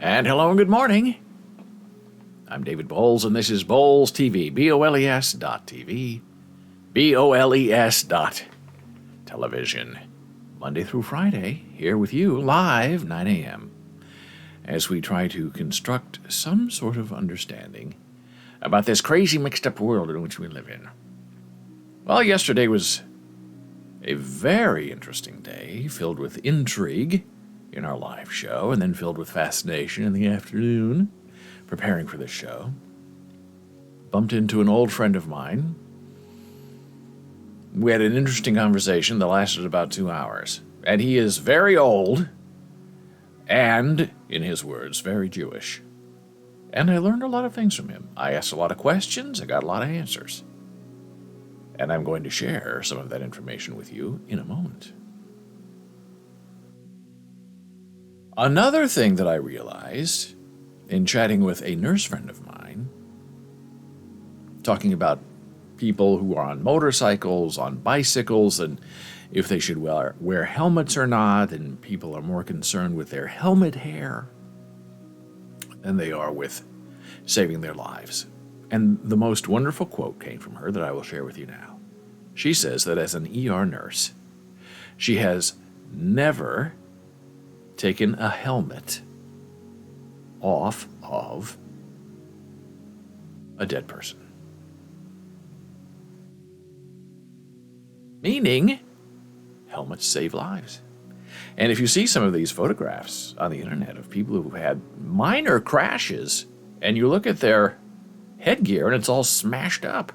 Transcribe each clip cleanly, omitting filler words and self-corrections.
And hello and good morning. I'm David Boles, and this is Boles TV, BOLES.TV, BOLES.television. Monday through Friday, here with you, live, 9 a.m., as we try to construct some sort of understanding about this crazy mixed-up world in which we live in. Well, yesterday was a very interesting day, filled with intrigue in our live show, and then filled with fascination in the afternoon, preparing for this show. Bumped into an old friend of mine. We had an interesting conversation that lasted about 2 hours. And he is very old and, in his words, very Jewish. And I learned a lot of things from him. I asked a lot of questions. I got a lot of answers. And I'm going to share some of that information with you in a moment. Another thing that I realized in chatting with a nurse friend of mine, talking about people who are on motorcycles, on bicycles, and if they should wear helmets or not, and people are more concerned with their helmet hair than they are with saving their lives. And the most wonderful quote came from her that I will share with you now. She says that as an ER nurse, she has never taken a helmet off of a dead person. Meaning, helmets save lives. And if you see some of these photographs on the internet of people who've had minor crashes, and you look at their headgear and it's all smashed up,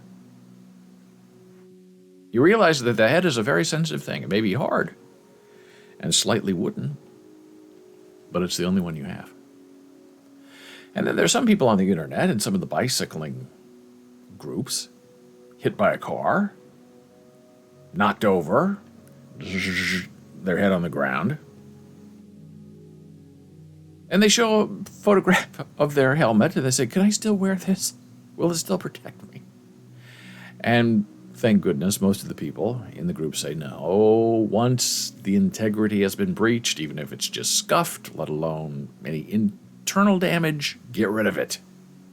you realize that the head is a very sensitive thing. It may be hard and slightly wooden, but it's the only one you have. And then there's some people on the internet and some of the bicycling groups hit by a car, knocked over, their head on the ground, and they show a photograph of their helmet and they say, "Can I still wear this? Will it still protect me?" And thank goodness most of the people in the group say no. Once the integrity has been breached, even if it's just scuffed, let alone any internal damage, get rid of it.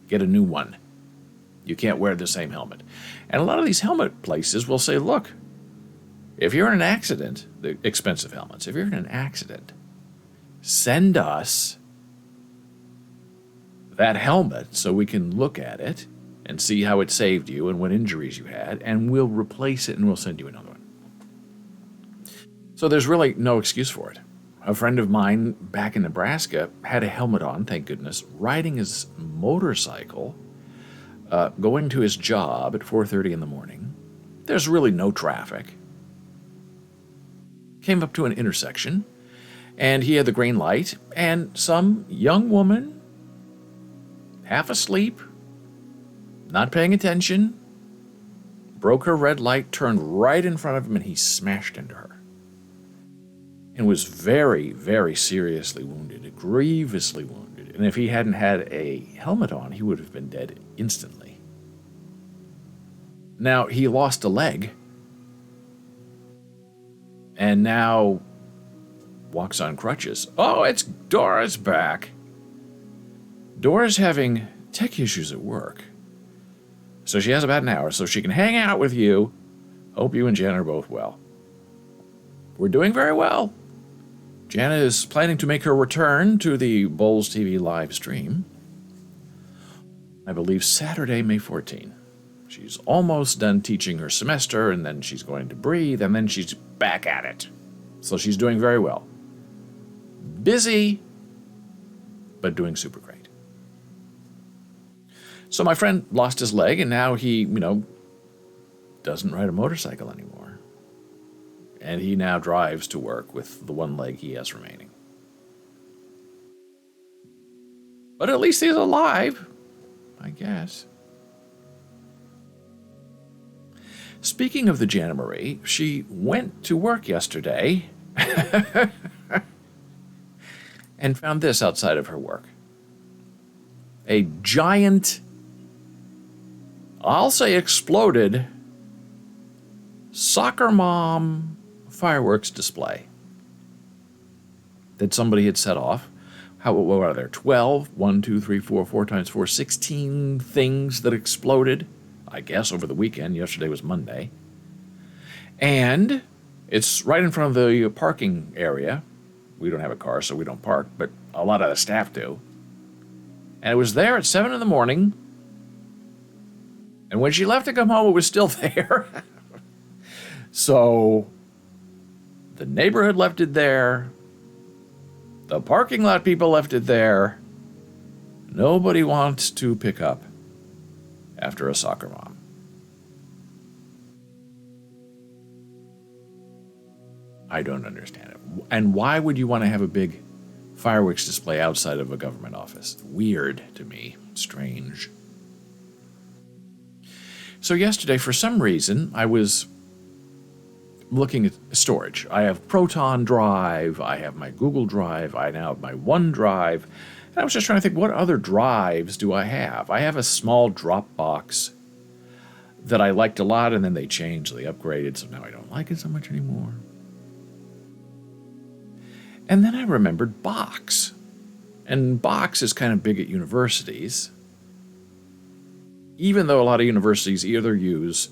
Get a new one. You can't wear the same helmet. And a lot of these helmet places will say, look, if you're in an accident, the expensive helmets, if you're in an accident, send us that helmet so we can look at it and see how it saved you and what injuries you had, and we'll replace it and we'll send you another one. So there's really no excuse for it. A friend of mine back in Nebraska had a helmet on, thank goodness, riding his motorcycle, going to his job at 4:30 in the morning. There's really no traffic. Came up to an intersection, and he had the green light, and some young woman, half asleep, not paying attention, broke her red light, turned right in front of him, and he smashed into her. And was very, very seriously wounded, grievously wounded. And if he hadn't had a helmet on, he would have been dead instantly. Now, he lost a leg, and now walks on crutches. Oh, it's Dora's back. Dora's having tech issues at work. So she has about an hour, so she can hang out with you. Hope you and Jen are both well. We're doing very well. Jana is planning to make her return to the Boles TV live stream, I believe Saturday, May 14. She's almost done teaching her semester, and then she's going to breathe, and then she's back at it. So she's doing very well. Busy, but doing super great. So my friend lost his leg, and now he, doesn't ride a motorcycle anymore. And he now drives to work with the one leg he has remaining. But at least he's alive, I guess. Speaking of the Jana Marie, she went to work yesterday and found this outside of her work. A giant, I'll say exploded, soccer mom fireworks display that somebody had set off. what are there? 12? 1, 2, 3, 4, 4 times 4, 16 things that exploded, I guess, over the weekend. Yesterday was Monday. And it's right in front of the parking area. We don't have a car, so we don't park, but a lot of the staff do. And it was there at 7 in the morning. And when she left to come home, it was still there. So the neighborhood left it there. The parking lot people left it there. Nobody wants to pick up after a soccer mom. I don't understand it. And why would you want to have a big fireworks display outside of a government office? Weird to me. Strange. So yesterday, for some reason, I was looking at storage. I have Proton Drive, I have my Google Drive, I now have my OneDrive. And I was just trying to think, what other drives do I have? I have a small Dropbox that I liked a lot, and then they changed, they upgraded, so now I don't like it so much anymore. And then I remembered Box. And Box is kind of big at universities, even though a lot of universities either use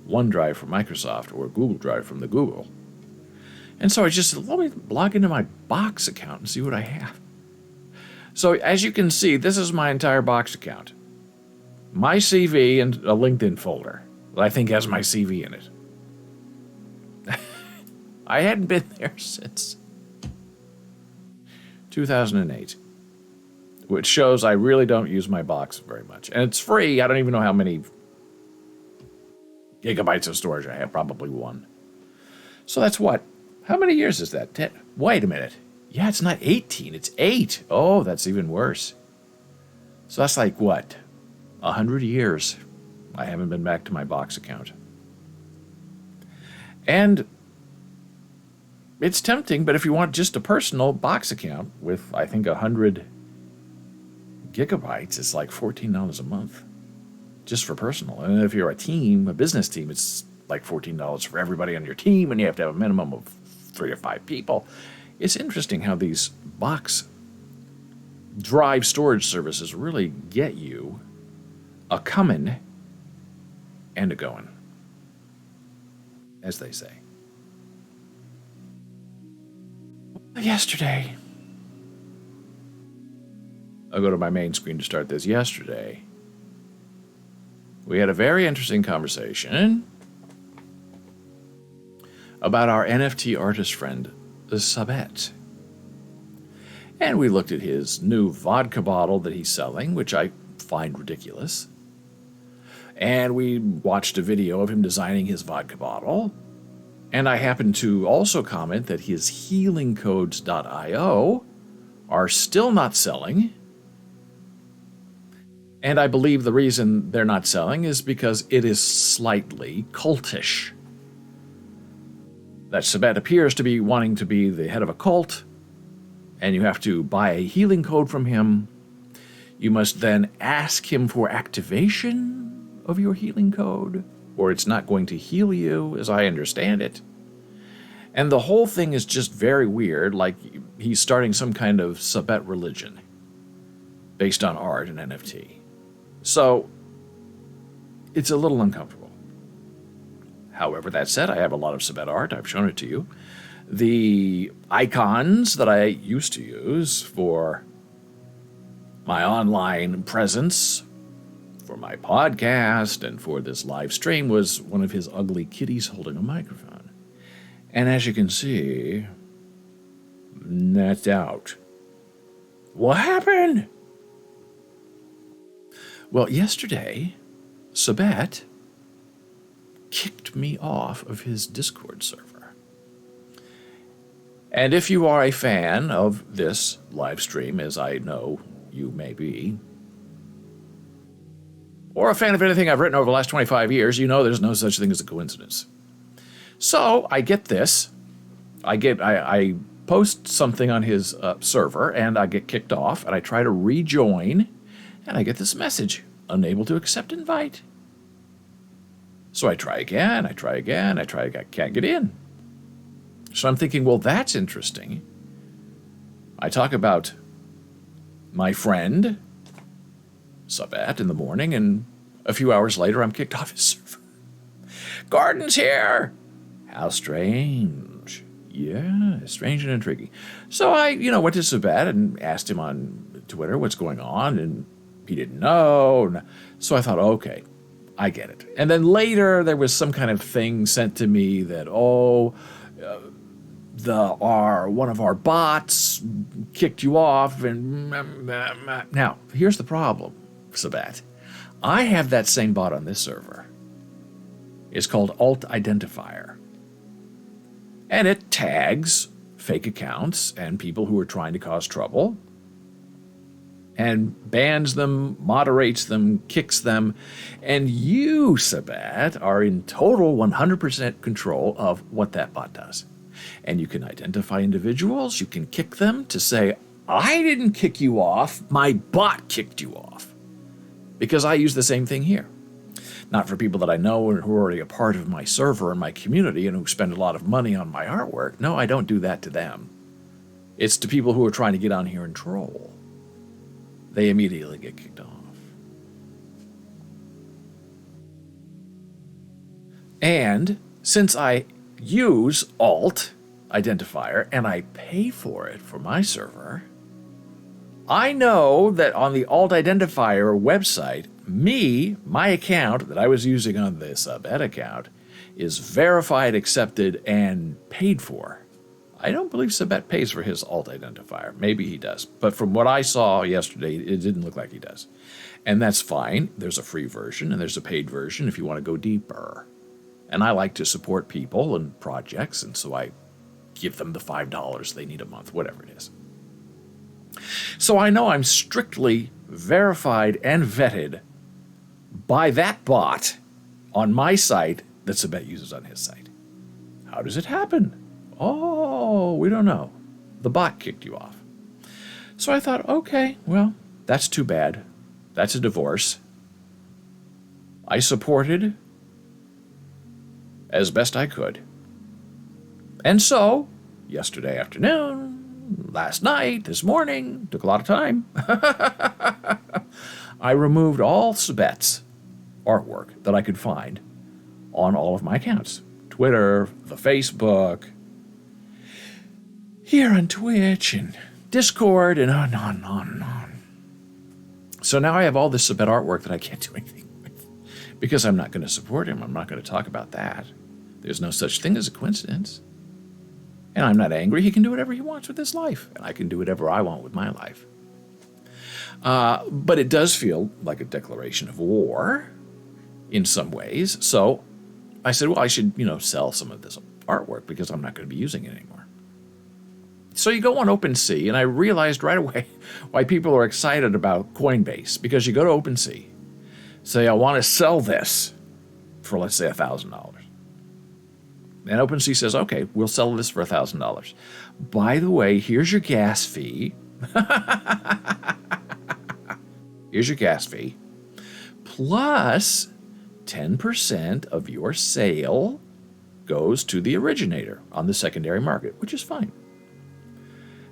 OneDrive from Microsoft or Google Drive from the Google. And so I just said, let me log into my Box account and see what I have. So as you can see, this is my entire Box account. My CV and a LinkedIn folder that I think has my CV in it. I hadn't been there since 2008, which shows I really don't use my Box very much. And it's free. I don't even know how many gigabytes of storage I have, probably 1. So that's what? How many years is that? 10? Wait a minute. Yeah, it's not 18, it's 8. Oh, that's even worse. So that's like, what? 100 years. I haven't been back to my Box account. And it's tempting, but if you want just a personal Box account with, I think, 100 gigabytes, it's like $14 a month. Just for personal. And if you're a team, a business team, it's like $14 for everybody on your team, and you have to have a minimum of 3 or 5 people. It's interesting how these Box drive storage services really get you a coming and a going, as they say. Yesterday, I'll go to my main screen to start this. Yesterday, we had a very interesting conversation about our NFT artist friend, Sabet. And we looked at his new vodka bottle that he's selling, which I find ridiculous. And we watched a video of him designing his vodka bottle. And I happened to also comment that his healingcodes.io are still not selling. And I believe the reason they're not selling is because it is slightly cultish. That Sabet appears to be wanting to be the head of a cult, and you have to buy a healing code from him. You must then ask him for activation of your healing code, or it's not going to heal you, as I understand it. And the whole thing is just very weird, like he's starting some kind of Sabet religion based on art and NFT. So, it's a little uncomfortable. However, that said, I have a lot of Sabet art. I've shown it to you. The icons that I used to use for my online presence, for my podcast, and for this live stream was one of his ugly kitties holding a microphone. And as you can see, that's out. What happened? Well, yesterday, Sabet kicked me off of his Discord server. And if you are a fan of this live stream, as I know you may be, or a fan of anything I've written over the last 25 years, you know there's no such thing as a coincidence. So I get this. I post something on his server, and I get kicked off, and I try to rejoin, and I get this message, unable to accept invite. So I try again, I can't get in. So I'm thinking, well, that's interesting. I talk about my friend Sabet in the morning, and a few hours later I'm kicked off his server. Gordon's here! How strange. Yeah, strange and intriguing. So I, went to Sabet and asked him on Twitter what's going on, and he didn't know. So I thought, okay, I get it. And then later there was some kind of thing sent to me that, one of our bots kicked you off, and now here's the problem, Sabet. I have that same bot on this server. It's called Alt Identifier. And it tags fake accounts and people who are trying to cause trouble, and bans them, moderates them, kicks them. And you, Sabet, are in total 100% control of what that bot does. And you can identify individuals, you can kick them to say, I didn't kick you off, my bot kicked you off. Because I use the same thing here. Not for people that I know and who are already a part of my server and my community and who spend a lot of money on my artwork. No, I don't do that to them. It's to people who are trying to get on here and troll. They immediately get kicked off. And since I use Alt Identifier and I pay for it for my server, I know that on the Alt Identifier website, my account that I was using on the Sabet account is verified, accepted, and paid for. I don't believe Sabet pays for his Alt Identifier. Maybe he does. But from what I saw yesterday, it didn't look like he does. And that's fine. There's a free version and there's a paid version if you want to go deeper. And I like to support people and projects, and so I give them the $5 they need a month, whatever it is. So I know I'm strictly verified and vetted by that bot on my site that Sabet uses on his site. How does it happen? Oh, we don't know. The bot kicked you off. So I thought, okay, well, that's too bad. That's a divorce. I supported as best I could. And so, yesterday afternoon, last night, this morning, took a lot of time, I removed all Sabet's artwork that I could find on all of my accounts. Twitter, the Facebook, here on Twitch, and Discord, and on and on and on and on. So now I have all this Sabet artwork that I can't do anything with, because I'm not going to support him. I'm not going to talk about that. There's no such thing as a coincidence. And I'm not angry. He can do whatever he wants with his life, and I can do whatever I want with my life. But it does feel like a declaration of war in some ways. So I said, well, I should, sell some of this artwork because I'm not going to be using it anymore. So you go on OpenSea, and I realized right away why people are excited about Coinbase, because you go to OpenSea, say, I want to sell this for, let's say, $1,000. And OpenSea says, okay, we'll sell this for $1,000. By the way, here's your gas fee. Here's your gas fee. Plus 10% of your sale goes to the originator on the secondary market, which is fine.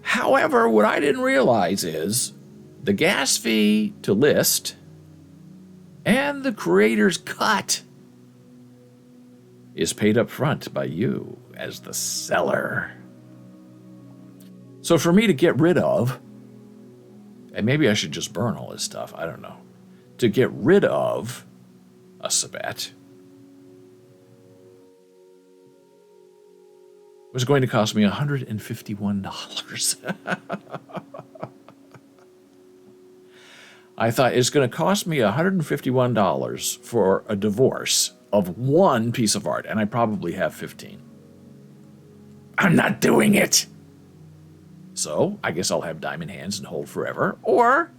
However, what I didn't realize is the gas fee to list and the creator's cut is paid up front by you as the seller. So for me to get rid of, and maybe I should just burn all this stuff, I don't know, to get rid of a Sabet was going to cost me $151. I thought it's going to cost me $151 for a divorce of one piece of art, and I probably have 15. I'm not doing it. So I guess I'll have diamond hands and hold forever, or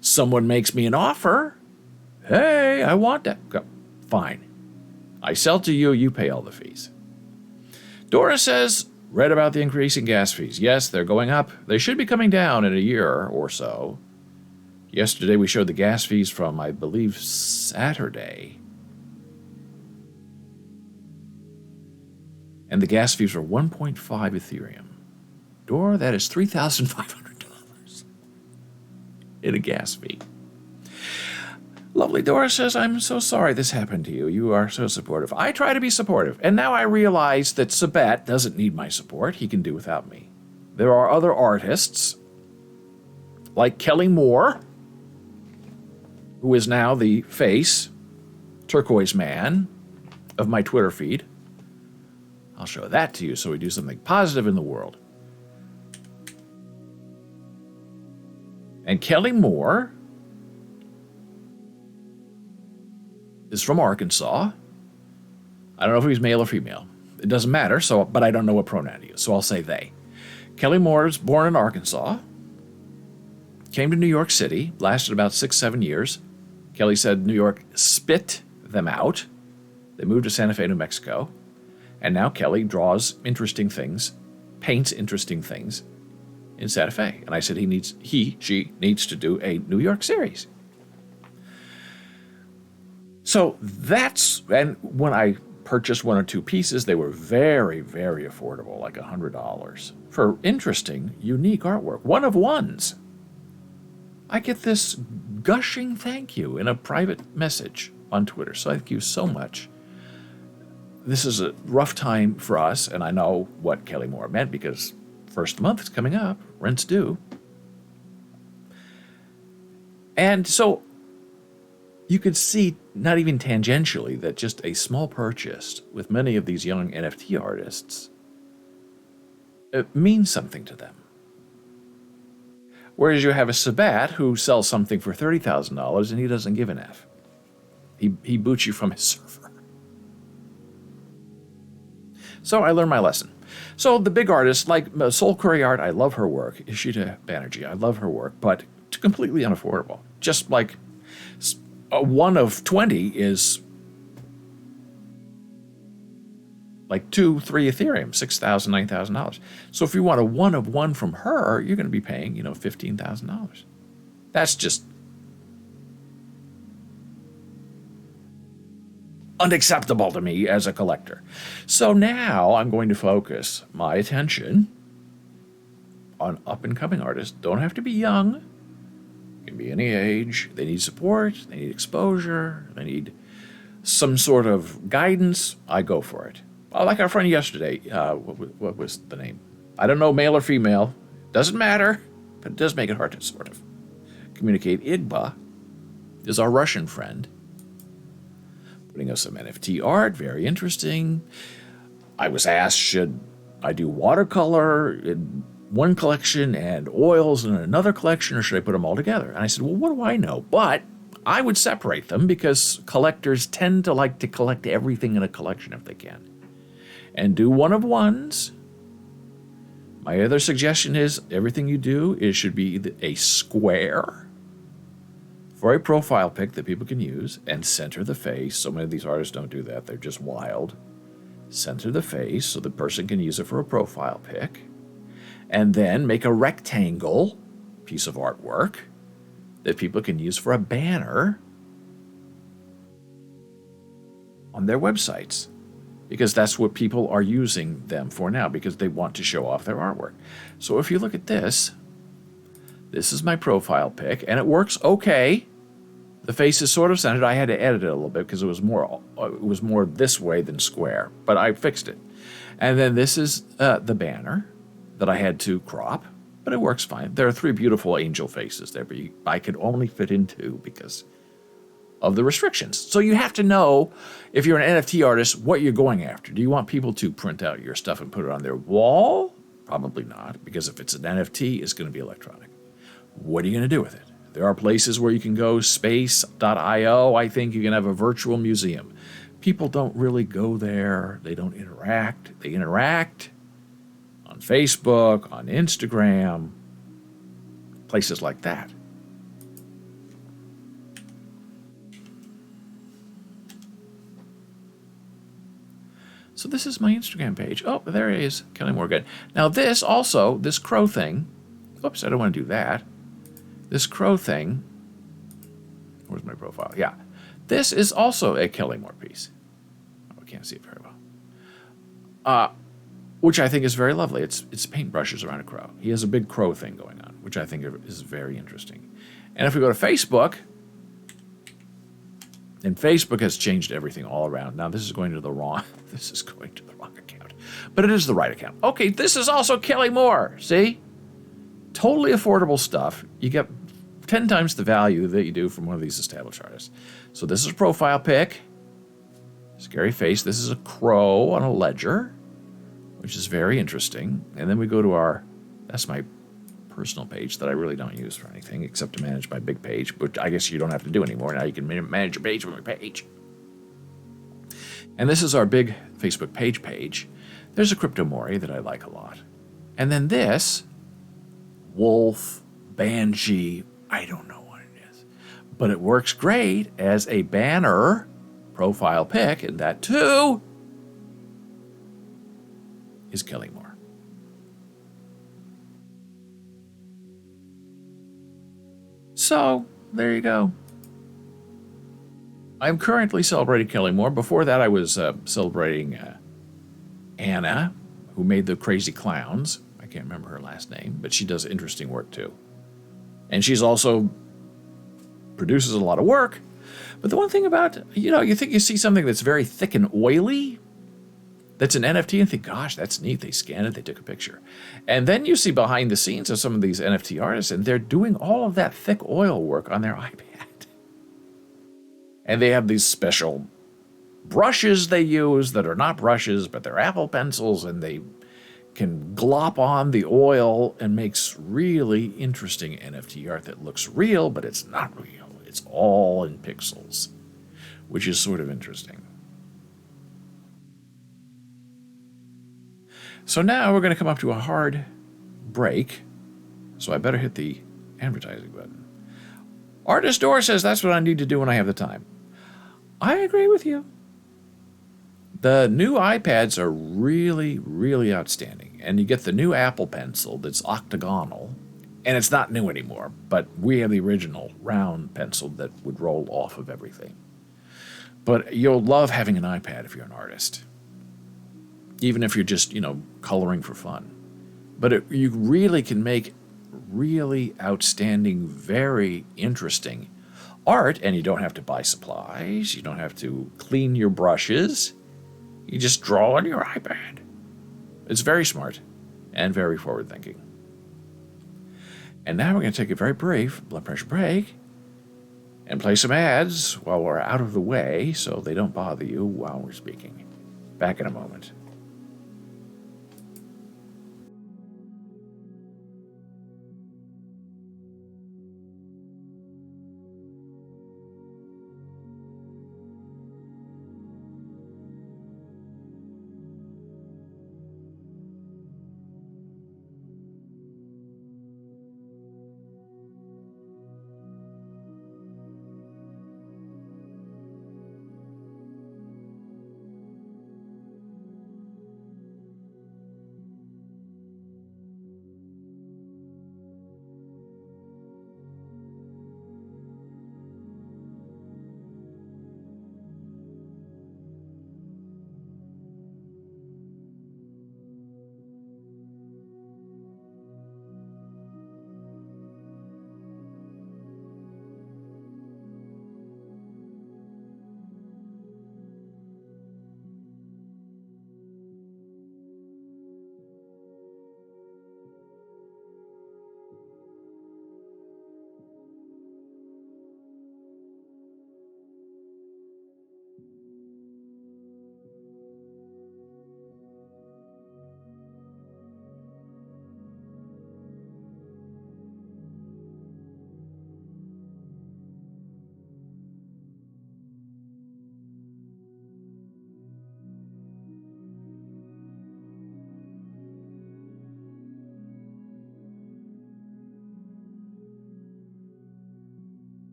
someone makes me an offer. Hey, I want that. Fine. I sell to you, you pay all the fees. Dora says, read about the increasing gas fees. Yes, they're going up. They should be coming down in a year or so. Yesterday we showed the gas fees from, I believe, Saturday. And the gas fees were 1.5 Ethereum. Dora, that is $3,500. in a gas fee. Lovely Doris says, I'm so sorry this happened to you. You are so supportive. I try to be supportive. And now I realize that Sabet doesn't need my support. He can do without me. There are other artists, like Kelly Moore, who is now the face, turquoise man, of my Twitter feed. I'll show that to you so we do something positive in the world. And Kelly Moore is from Arkansas. I don't know if he's male or female. It doesn't matter, but I don't know what pronoun he is, so I'll say they. Kelly Moore was born in Arkansas, came to New York City, lasted about 6-7 years. Kelly said New York spit them out. They moved to Santa Fe, New Mexico. And now Kelly draws interesting things, paints interesting things in Santa Fe. And I said she needs to do a New York series. So and when I purchased 1 or 2 pieces, they were very, very affordable, like $100 for interesting, unique artwork. One of ones. I get this gushing thank you in a private message on Twitter. So thank you so much. This is a rough time for us, and I know what Kelly Moore meant because first month is coming up, rent's due. And so you could see, not even tangentially, that just a small purchase with many of these young NFT artists, it means something to them. Whereas you have a Sabet who sells something for $30,000 and he doesn't give an F. He boots you from his server. So I learned my lesson. So the big artists, like Soul Curry Art, I love her work. Ishita Banerjee, I love her work, but it's completely unaffordable. Just like a 1 of 20 is like 2-3 Ethereum, $6,000, $9,000. So if you want a 1 of 1 from her, you're going to be paying, $15,000. That's just unacceptable to me as a collector. So now I'm going to focus my attention on up-and-coming artists. Don't have to be young. Can be any age. They need support. They need exposure. They need some sort of guidance. I go for it. Like our friend yesterday. What was the name? I don't know, male or female. Doesn't matter, but it does make it hard to sort of communicate. Igba is our Russian friend, putting us some NFT art. Very interesting. I was asked, should I do watercolor in one collection and oils in another collection, or should I put them all together? And I said, well, what do I know? But I would separate them because collectors tend to like to collect everything in a collection if they can. And do 1 of 1s. My other suggestion is everything you do should be a square for a profile pic that people can use, and center the face. So many of these artists don't do that. They're just wild. Center the face so the person can use it for a profile pic. And then make a rectangle piece of artwork that people can use for a banner on their websites. Because that's what people are using them for now, because they want to show off their artwork. So if you look at this is my profile pic, and it works okay. The face is sort of centered. I had to edit it a little bit because it was more this way than square, but I fixed it. And then this is the banner that I had to crop, but it works fine. There are 3 beautiful angel faces there, but I could only fit in 2 because of the restrictions. So you have to know, if you're an NFT artist, what you're going after. Do you want people to print out your stuff and put it on their wall? Probably not, because if it's an NFT, it's going to be electronic. What are you going to do with it? There are places where you can go, space.io. I think you can have a virtual museum. People don't really go there. They don't interact. They interact on Facebook, on Instagram, places like that. So this is my Instagram page. Oh, there it is, Kelly Morgan. Now this crow thing, oops, I don't want to do that. This crow thing, where's my profile? Yeah. This is also a Kelly Moore piece. Oh, I can't see it very well. Which I think is very lovely. It's paintbrushes around a crow. He has a big crow thing going on, which I think is very interesting. And if we go to Facebook, and Facebook has changed everything all around. Now, this is going to the wrong account. But it is the right account. Okay, this is also Kelly Moore. See? Totally affordable stuff. You get 10 times the value that you do from one of these established artists. So this is a profile pic. Scary face. This is a crow on a ledger, which is very interesting. And then we go to that's my personal page that I really don't use for anything except to manage my big page, which I guess you don't have to do anymore. Now you can manage your page from your page. And this is our big Facebook page. There's a Crypto Mori that I like a lot. And then this, Wolf, Banshee, I don't know what it is. But it works great as a banner profile pic, and that too is Kelly Moore. So, there you go. I'm currently celebrating Kelly Moore. Before that, I was celebrating Anna, who made the Crazy Clowns. I can't remember her last name, but she does interesting work too. And she's also produces a lot of work. But the one thing about, you think you see something that's very thick and oily, that's an NFT, and think, gosh, that's neat. They scanned it, they took a picture. And then you see behind the scenes of some of these NFT artists, and they're doing all of that thick oil work on their iPad. And they have these special brushes they use that are not brushes, but they're Apple pencils, and they can glop on the oil and makes really interesting NFT art that looks real, but it's not real. It's all in pixels, which is sort of interesting. So now we're going to come up to a hard break, so I better hit the advertising button. Artist Door says that's what I need to do when I have the time. I agree with you. The new iPads are really, really outstanding, and you get the new Apple Pencil that's octagonal, and it's not new anymore, but we have the original round pencil that would roll off of everything. But you'll love having an iPad if you're an artist. Even if you're just, coloring for fun. But you really can make really outstanding, very interesting art, and you don't have to buy supplies. You don't have to clean your brushes. You just draw on your iPad. It's very smart and very forward-thinking. And now we're going to take a very brief blood pressure break and play some ads while we're out of the way so they don't bother you while we're speaking. Back in a moment.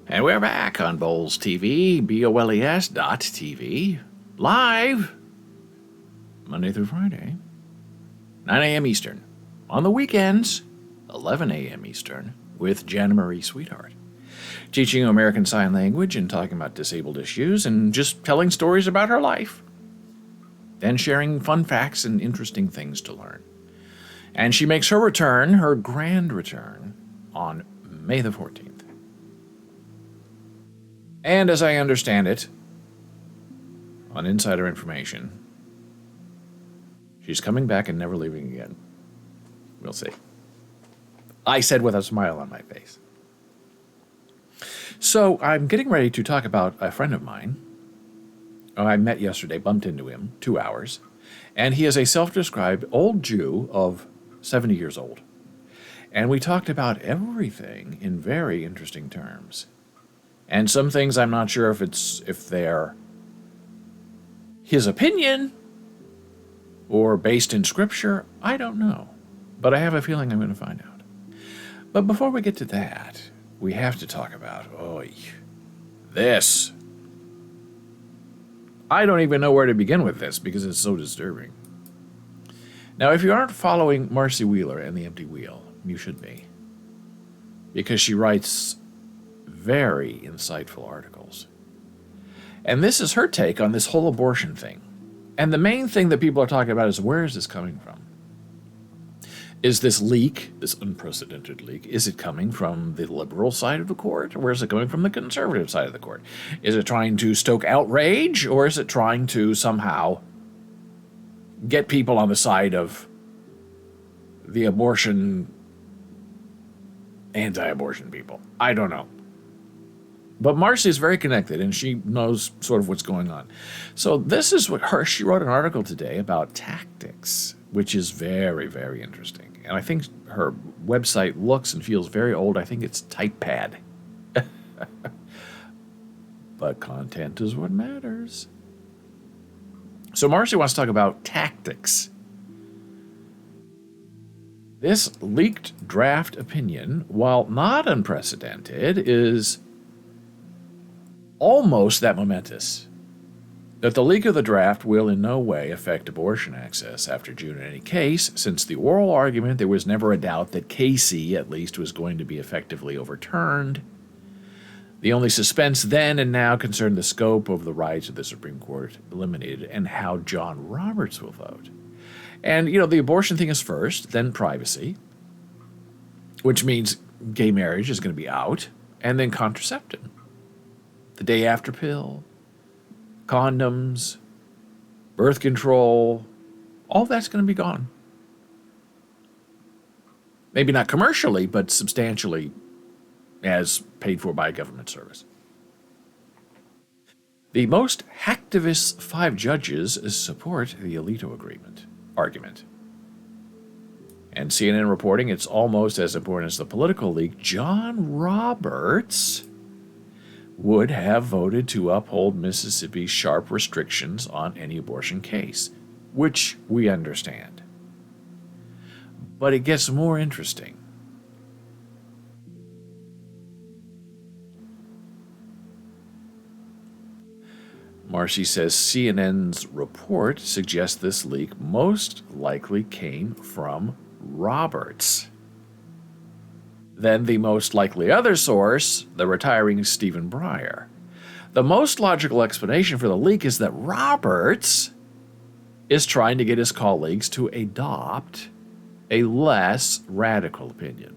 And we're back on Boles TV, BOLES.TV, live Monday through Friday, 9 a.m. Eastern. On the weekends, 11 a.m. Eastern, with Jana Marie Sweetheart. Teaching American Sign Language and talking about disabled issues and just telling stories about her life. Then sharing fun facts and interesting things to learn. And she makes her return, her grand return, on May the 14th. And as I understand it, on insider information, she's coming back and never leaving again. We'll see. I said with a smile on my face. So I'm getting ready to talk about a friend of mine. I met yesterday, bumped into him, 2 hours, and he is a self-described old Jew of 70 years old. And we talked about everything in very interesting terms. And some things I'm not sure if they're his opinion or based in scripture. I don't know. But I have a feeling I'm going to find out. But before we get to that, we have to talk about, this. I don't even know where to begin with this because it's so disturbing. Now, if you aren't following Marcy Wheeler and the Empty Wheel, you should be. Because she writes very insightful articles. And this is her take on this whole abortion thing. And the main thing that people are talking about is, where is this coming from? Is this leak, this unprecedented leak, is it coming from the liberal side of the court? Or is it coming from the conservative side of the court? Is it trying to stoke outrage? Or is it trying to somehow get people on the side of the anti-abortion people? I don't know. But Marcy is very connected, and she knows sort of what's going on. So this is what she wrote an article today about tactics, which is very, very interesting. And I think her website looks and feels very old. I think it's TypePad. But content is what matters. So Marcy wants to talk about tactics. This leaked draft opinion, while not unprecedented, is almost that momentous. That the leak of the draft will in no way affect abortion access after June in any case. Since the oral argument, there was never a doubt that Casey, at least, was going to be effectively overturned. The only suspense then and now concerned the scope of the rights of the Supreme Court eliminated and how John Roberts will vote. And, the abortion thing is first, then privacy, which means gay marriage is going to be out, and then contraception. The day after pill, condoms, birth control, all that's going to be gone. Maybe not commercially, but substantially as paid for by a government service. The most hacktivist 5 judges support the Alito argument. And CNN reporting it's almost as important as the political leak. John Roberts would have voted to uphold Mississippi's sharp restrictions on any abortion case, which we understand. But it gets more interesting. Marcy says CNN's report suggests this leak most likely came from Roberts. Then the most likely other source, the retiring Stephen Breyer. The most logical explanation for the leak is that Roberts is trying to get his colleagues to adopt a less radical opinion.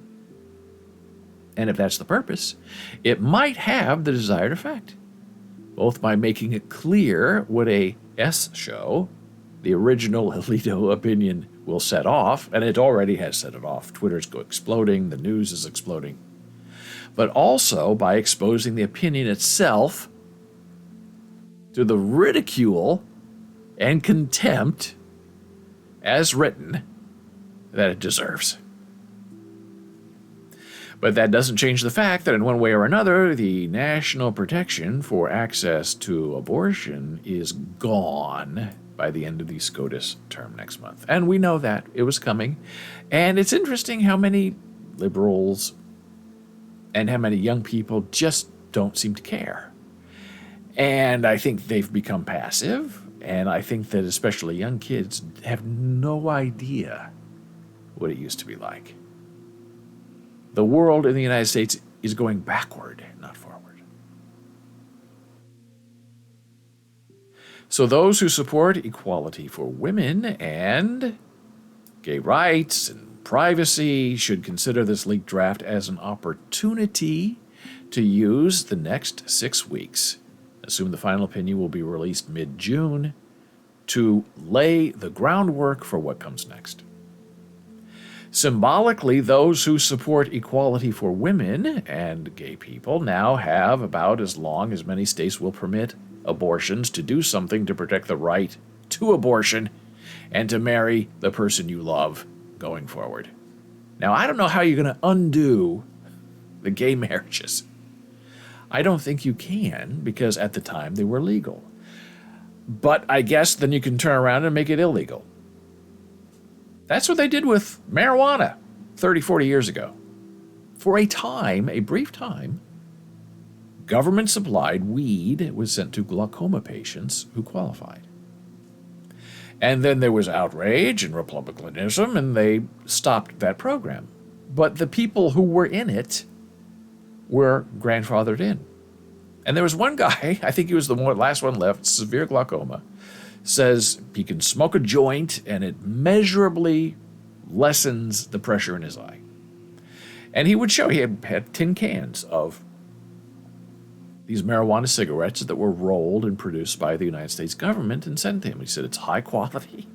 And if that's the purpose, it might have the desired effect, both by making it clear what a S show, the original Alito opinion, will set off, and it already has set it off. Twitter's exploding, the news is exploding. But also by exposing the opinion itself to the ridicule and contempt, as written, that it deserves. But that doesn't change the fact that in one way or another, the national protection for access to abortion is gone by the end of the SCOTUS term next month. And we know that. It was coming. And it's interesting how many liberals and how many young people just don't seem to care. And I think they've become passive, and I think that especially young kids have no idea what it used to be like. The world in the United States is going backward, not forward. So those who support equality for women and gay rights and privacy should consider this leaked draft as an opportunity to use the next 6 weeks, assume the final opinion will be released mid-June, to lay the groundwork for what comes next. Symbolically, those who support equality for women and gay people now have about as long as many states will permit abortions to do something to protect the right to abortion and to marry the person you love going forward. Now, I don't know how you're going to undo the gay marriages. I don't think you can, because at the time they were legal. But I guess then you can turn around and make it illegal. That's what they did with marijuana 30, 40 years ago. For a time, a brief time, government-supplied weed was sent to glaucoma patients who qualified. And then there was outrage and republicanism, and they stopped that program. But the people who were in it were grandfathered in. And there was one guy, I think he was the last one left, severe glaucoma, says he can smoke a joint and it measurably lessens the pressure in his eye. And he would show, he had tin cans of these marijuana cigarettes that were rolled and produced by the United States government and sent to him. He said it's high quality,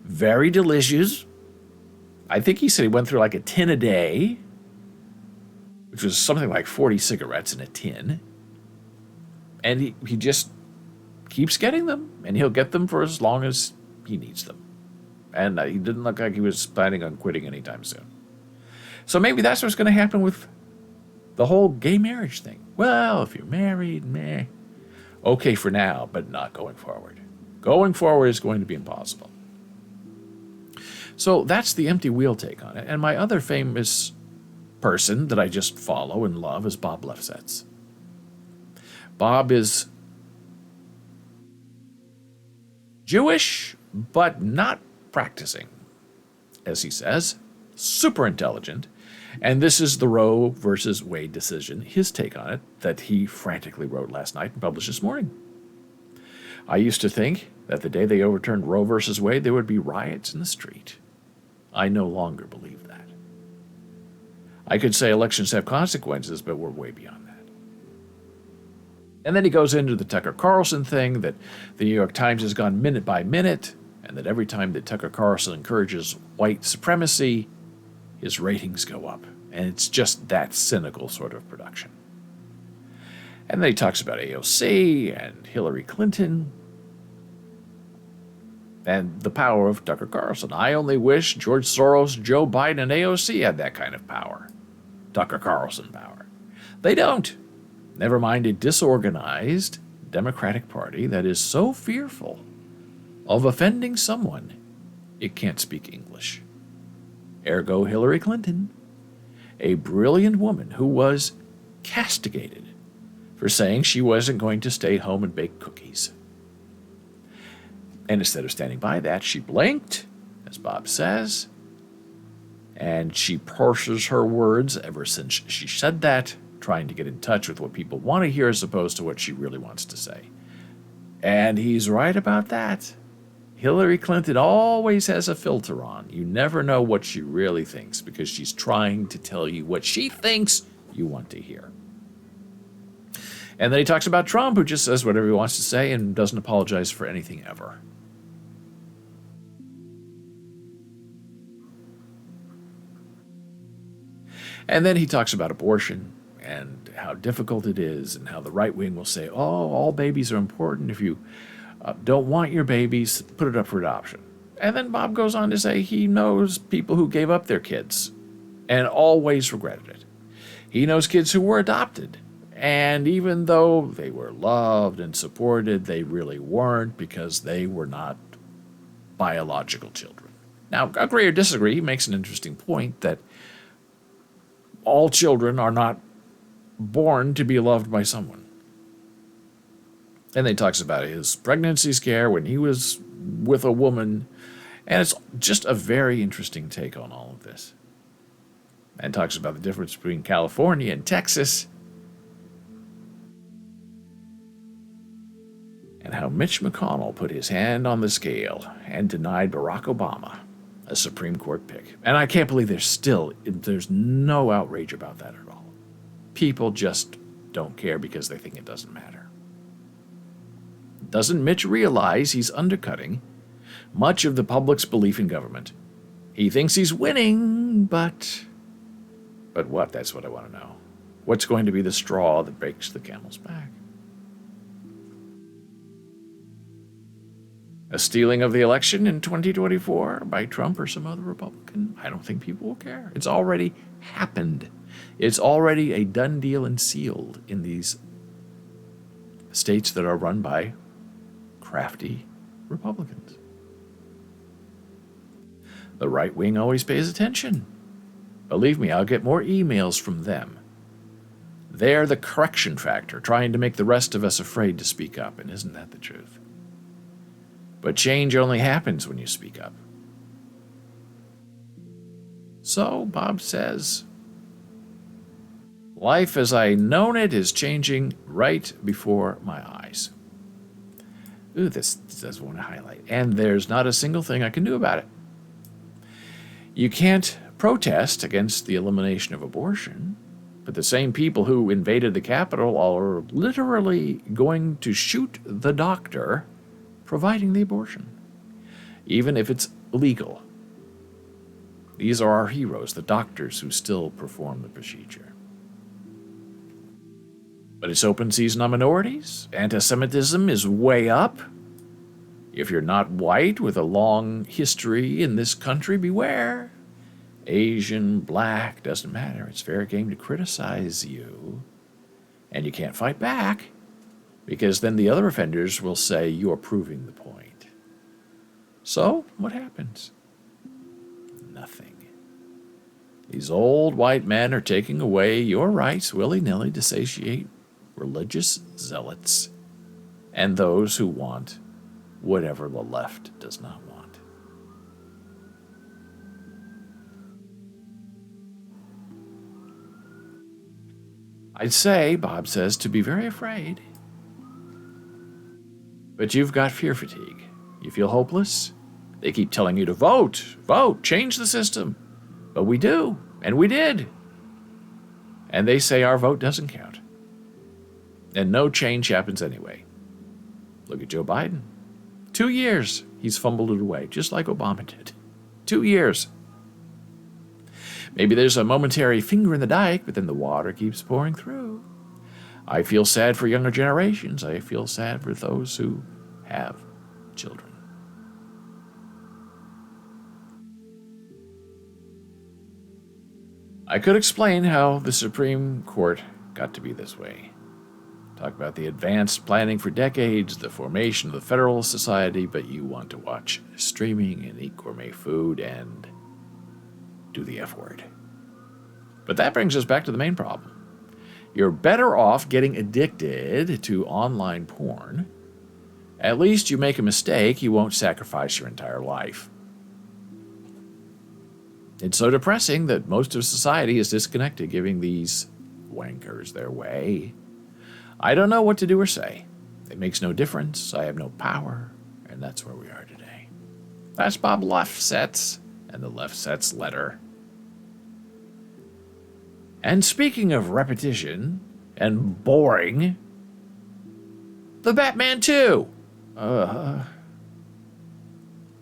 very delicious. I think he said he went through like a tin a day, which was something like 40 cigarettes in a tin. And he just keeps getting them, and he'll get them for as long as he needs them. And he didn't look like he was planning on quitting anytime soon. So maybe that's what's going to happen with the whole gay marriage thing. Well, if you're married, meh. Okay for now, but not going forward. Going forward is going to be impossible. So that's the empty wheel take on it. And my other famous person that I just follow and love is Bob Lefsetz. Bob is Jewish, but not practicing, as he says, super intelligent, and this is the Roe versus Wade decision, his take on it, that he frantically wrote last night and published this morning. I used to think that the day they overturned Roe versus Wade, there would be riots in the street. I no longer believe that. I could say elections have consequences, but we're way beyond that. And then he goes into the Tucker Carlson thing, that the New York Times has gone minute by minute, and that every time that Tucker Carlson encourages white supremacy, his ratings go up. And it's just that cynical sort of production. And then he talks about AOC and Hillary Clinton and the power of Tucker Carlson. I only wish George Soros, Joe Biden, and AOC had that kind of power. Tucker Carlson power. They don't. Never mind a disorganized Democratic Party that is so fearful of offending someone it can't speak English. Ergo Hillary Clinton, a brilliant woman who was castigated for saying she wasn't going to stay home and bake cookies. And instead of standing by that, she blinked, as Bob says, and she parses her words ever since she said that, trying to get in touch with what people want to hear as opposed to what she really wants to say. And he's right about that. Hillary Clinton always has a filter on. You never know what she really thinks because she's trying to tell you what she thinks you want to hear. And then he talks about Trump, who just says whatever he wants to say and doesn't apologize for anything ever. And then he talks about abortion and how difficult it is and how the right wing will say, oh, all babies are important. If you don't want your babies, put it up for adoption. And then Bob goes on to say he knows people who gave up their kids and always regretted it. He knows kids who were adopted. And even though they were loved and supported, they really weren't because they were not biological children. Now, agree or disagree, he makes an interesting point that all children are not born to be loved by someone. And then he talks about his pregnancy scare when he was with a woman. And it's just a very interesting take on all of this. And talks about the difference between California and Texas. And how Mitch McConnell put his hand on the scale and denied Barack Obama a Supreme Court pick. And I can't believe there's no outrage about that at all. People just don't care because they think it doesn't matter. Doesn't Mitch realize he's undercutting much of the public's belief in government? He thinks he's winning, but what? That's what I want to know. What's going to be the straw that breaks the camel's back? A stealing of the election in 2024 by Trump or some other Republican? I don't think people will care. It's already happened. It's already a done deal and sealed in these states that are run by crafty Republicans. The right wing always pays attention. Believe me, I'll get more emails from them. They're the correction factor, trying to make the rest of us afraid to speak up, and isn't that the truth? But change only happens when you speak up. So, Bob says, life as I known it is changing right before my eyes. Ooh, this does want to highlight. And there's not a single thing I can do about it. You can't protest against the elimination of abortion, but the same people who invaded the Capitol are literally going to shoot the doctor providing the abortion, even if it's illegal. These are our heroes, the doctors who still perform the procedure. But it's open season on minorities. Anti-Semitism is way up. If you're not white with a long history in this country, beware. Asian, black, doesn't matter. It's fair game to criticize you. And you can't fight back, because then the other offenders will say you're proving the point. So, what happens? Nothing. These old white men are taking away your rights willy-nilly to satiate religious zealots and those who want whatever the left does not want. I'd say, Bob says, to be very afraid. But you've got fear fatigue. You feel hopeless? They keep telling you to vote, change the system. But we do, and we did. And they say our vote doesn't count. And no change happens anyway. Look at Joe Biden. 2 years, he's fumbled it away, just like Obama did. 2 years. Maybe there's a momentary finger in the dike, but then the water keeps pouring through. I feel sad for younger generations. I feel sad for those who have children. I could explain how the Supreme Court got to be this way. Talk about the advanced planning for decades, the formation of the Federalist Society, but you want to watch streaming and eat gourmet food and do the F word. But that brings us back to the main problem. You're better off getting addicted to online porn. At least you make a mistake, you won't sacrifice your entire life. It's so depressing that most of society is disconnected, giving these wankers their way. I don't know what to do or say. It makes no difference. I have no power. And that's where we are today. That's Bob Lefsetz and the Lefsetz letter. And speaking of repetition and boring, the Batman 2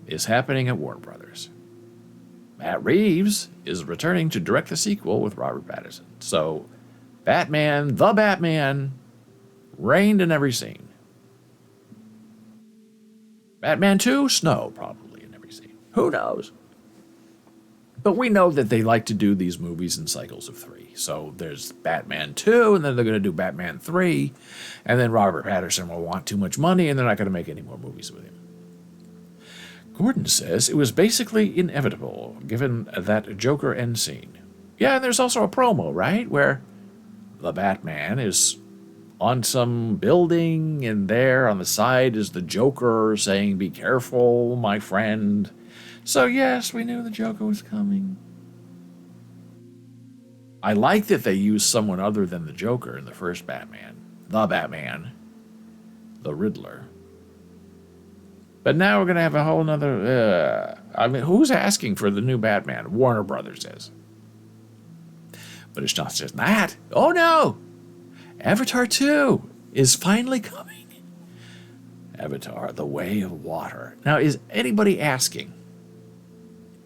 is happening at Warner Brothers. Matt Reeves is returning to direct the sequel with Robert Pattinson. So, Batman, the Batman, rained in every scene. Batman 2, snow probably in every scene. Who knows? But we know that they like to do these movies in cycles of 3. So there's Batman 2, and then they're going to do Batman 3, and then Robert Pattinson will want too much money, and they're not going to make any more movies with him. Gordon says it was basically inevitable, given that Joker end scene. Yeah, and there's also a promo, right, where the Batman is on some building, and there on the side is the Joker saying, "Be careful, my friend." So yes, we knew the Joker was coming. I like that they used someone other than the Joker in the first Batman. The Batman. The Riddler. But now we're going to have a whole nother... I mean, who's asking for the new Batman? Warner Brothers is. But it's not just that. Oh no! Avatar 2 is finally coming. Avatar, The Way of Water. Now, is anybody asking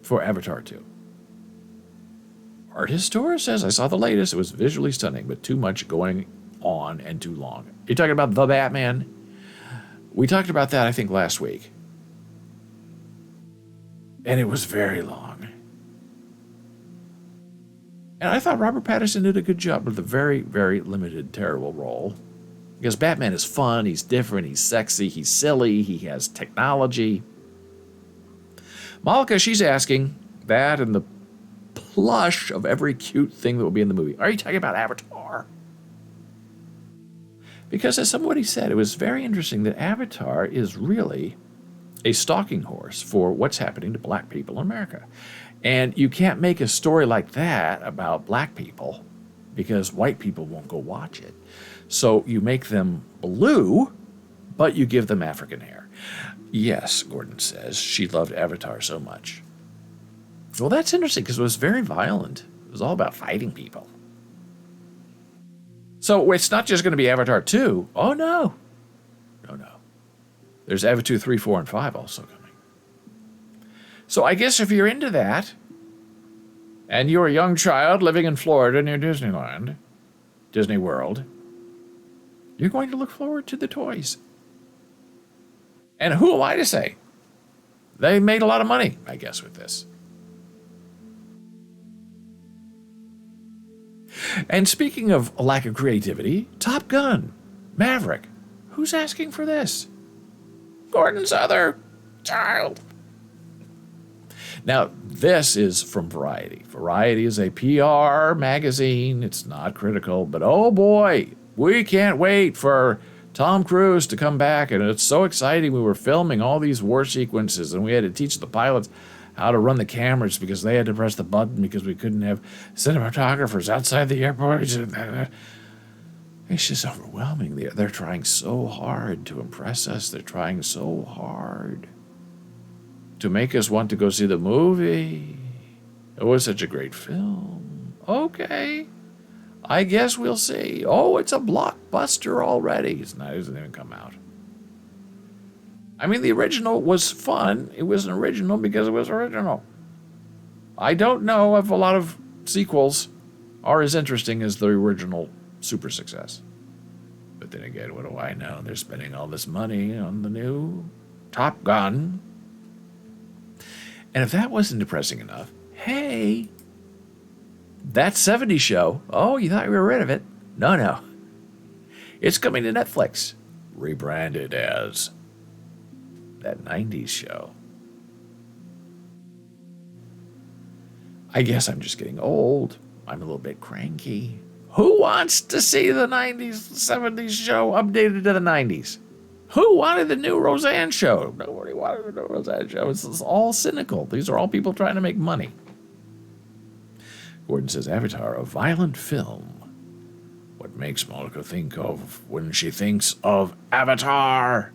for Avatar 2? Art Historia says, I saw the latest. It was visually stunning, but too much going on and too long. You're talking about The Batman? We talked about that, I think, last week. And it was very long. And I thought Robert Pattinson did a good job with a very, very limited, terrible role. Because Batman is fun, he's different, he's sexy, he's silly, he has technology. Malika, she's asking that and the plush of every cute thing that will be in the movie. Are you talking about Avatar? Because as somebody said, it was very interesting that Avatar is really a stalking horse for what's happening to black people in America. And you can't make a story like that about black people because white people won't go watch it. So you make them blue, but you give them African hair. Yes, Gordon says, she loved Avatar so much. Well, that's interesting because it was very violent. It was all about fighting people. So it's not just going to be Avatar 2. Oh, no. No. There's Avatar 2, 3, 4, and 5 also coming. So I guess if you're into that, and you're a young child living in Florida near Disneyland, Disney World, you're going to look forward to the toys. And who am I to say? They made a lot of money, I guess, with this. And speaking of a lack of creativity, Top Gun, Maverick. Who's asking for this? Gordon's other child. Now, this is from Variety. Variety is a PR magazine. It's not critical, but oh boy, we can't wait for Tom Cruise to come back. And it's so exciting. We were filming all these war sequences, and we had to teach the pilots how to run the cameras because they had to press the button because we couldn't have cinematographers outside the airport. It's just overwhelming. They're trying so hard to impress us. They're trying so hard to make us want to go see the movie. It was such a great film. Okay, I guess we'll see. Oh, it's a blockbuster already. It hasn't even come out. I mean, the original was fun. It was an original because it was original. I don't know if a lot of sequels are as interesting as the original super success. But then again, what do I know? They're spending all this money on the new Top Gun. And if that wasn't depressing enough, hey, that 70s show, oh, you thought you were rid of it? No. It's coming to Netflix, rebranded as that 90s show. I guess I'm just getting old. I'm a little bit cranky. Who wants to see the 90s, 70s show updated to the 90s? Who wanted the new Roseanne show? Nobody wanted the new Roseanne show. It's all cynical. These are all people trying to make money. Gordon says, Avatar, a violent film. What makes Monica think of when she thinks of Avatar?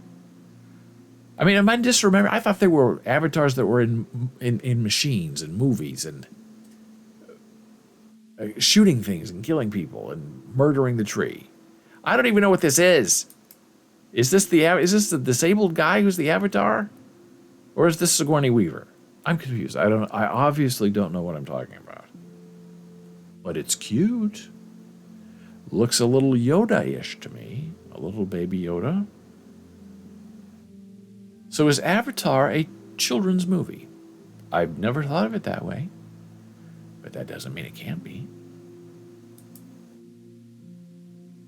I mean, am I disremembering? I thought they were avatars that were in machines and movies and shooting things and killing people and murdering the tree. I don't even know what this is. Is this the disabled guy who's the Avatar? Or is this Sigourney Weaver? I'm confused. I obviously don't know what I'm talking about. But it's cute. Looks a little Yoda-ish to me. A little baby Yoda. So is Avatar a children's movie? I've never thought of it that way. But that doesn't mean it can't be.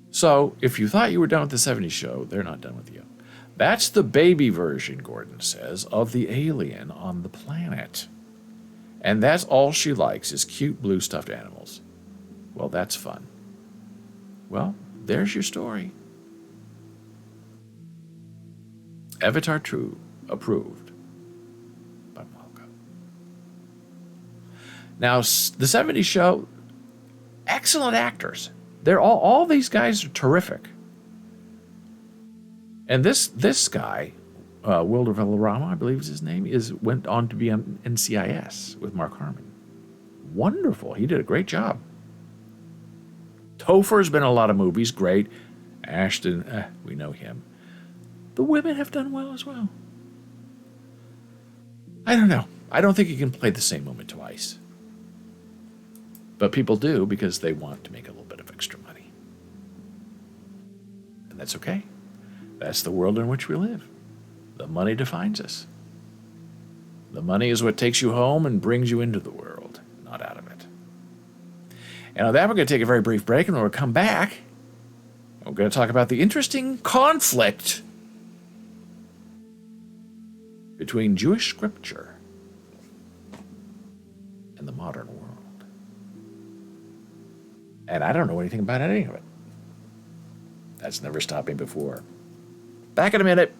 So, if you thought you were done with the 70s show, they're not done with you. That's the baby version, Gordon says, of the alien on the planet. And that's all she likes is cute blue stuffed animals. Well, that's fun. Well, there's your story. Avatar 2 approved by Malco. Now, the 70s show, excellent actors. They're all these guys are terrific. And this guy, Wilder Valderrama, I believe is his name, went on to be on NCIS with Mark Harmon. Wonderful. He did a great job. Topher's been in a lot of movies, great. Ashton, we know him. The women have done well as well. I don't know. I don't think you can play the same moment twice. But people do because they want to make a little bit of extra money. And that's okay. That's the world in which we live. The money defines us. The money is what takes you home and brings you into the world, not out of it. And on that, we're going to take a very brief break, and when we come back, we're going to talk about the interesting conflict between Jewish scripture and the modern world. And I don't know anything about any of it. That's never stopped me before. Back in a minute.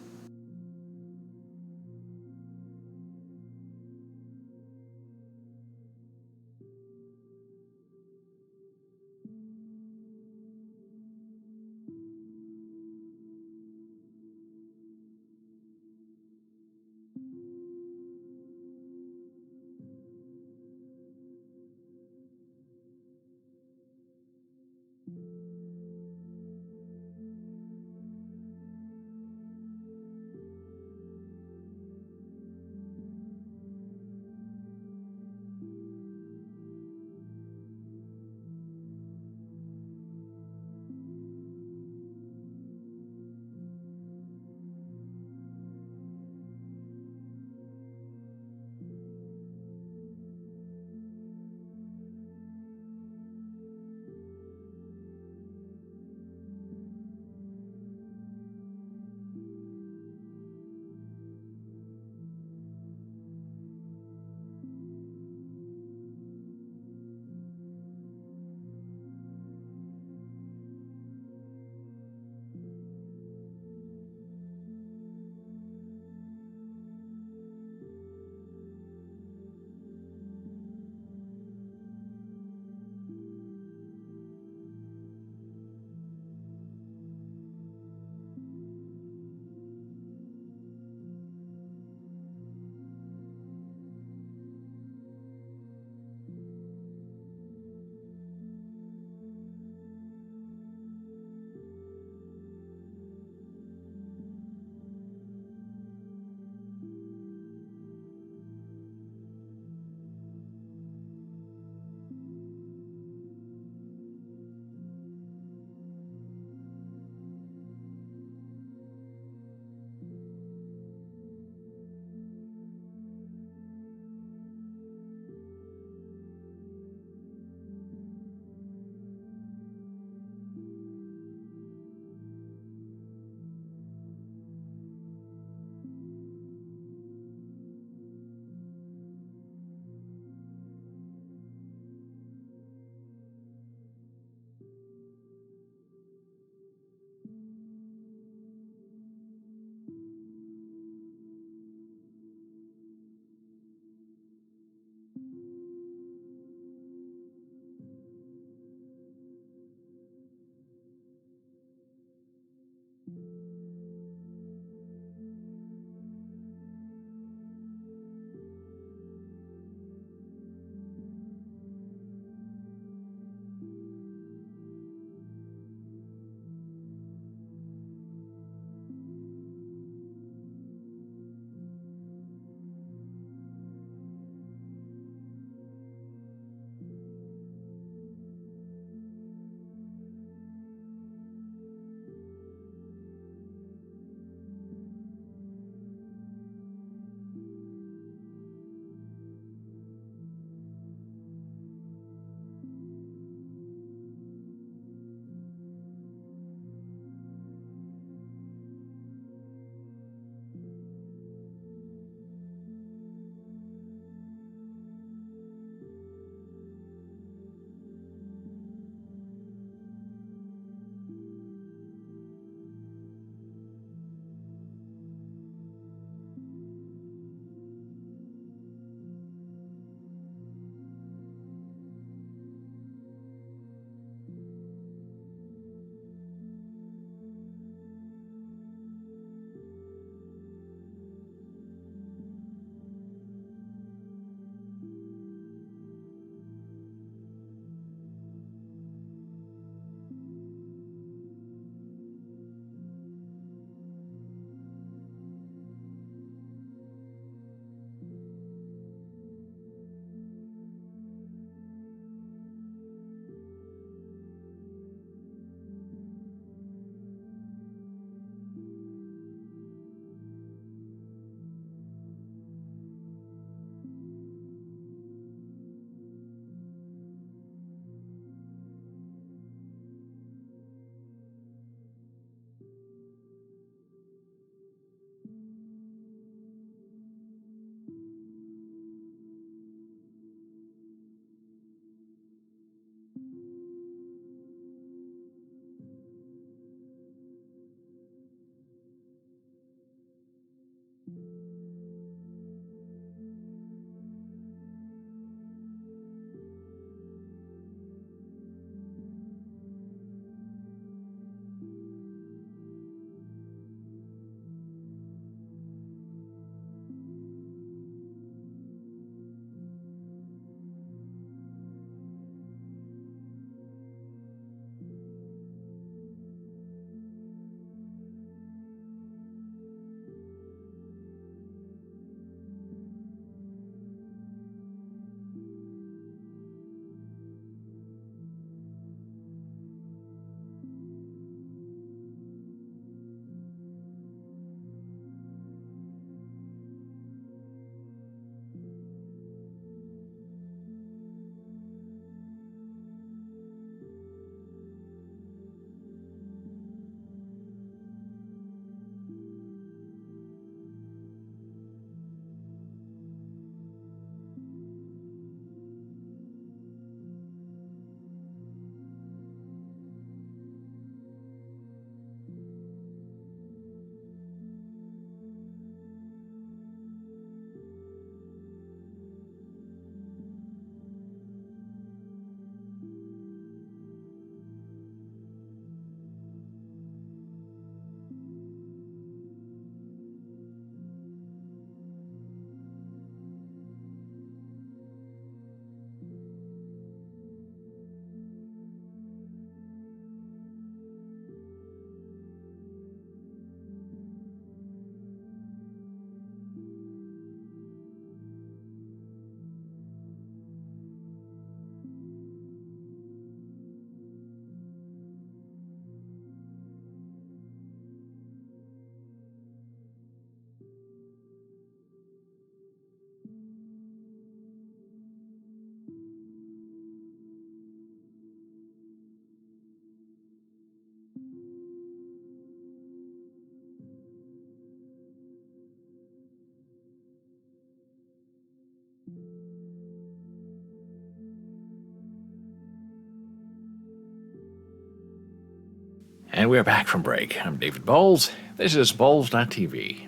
And we're back from break. I'm David Boles. This is Boles.tv.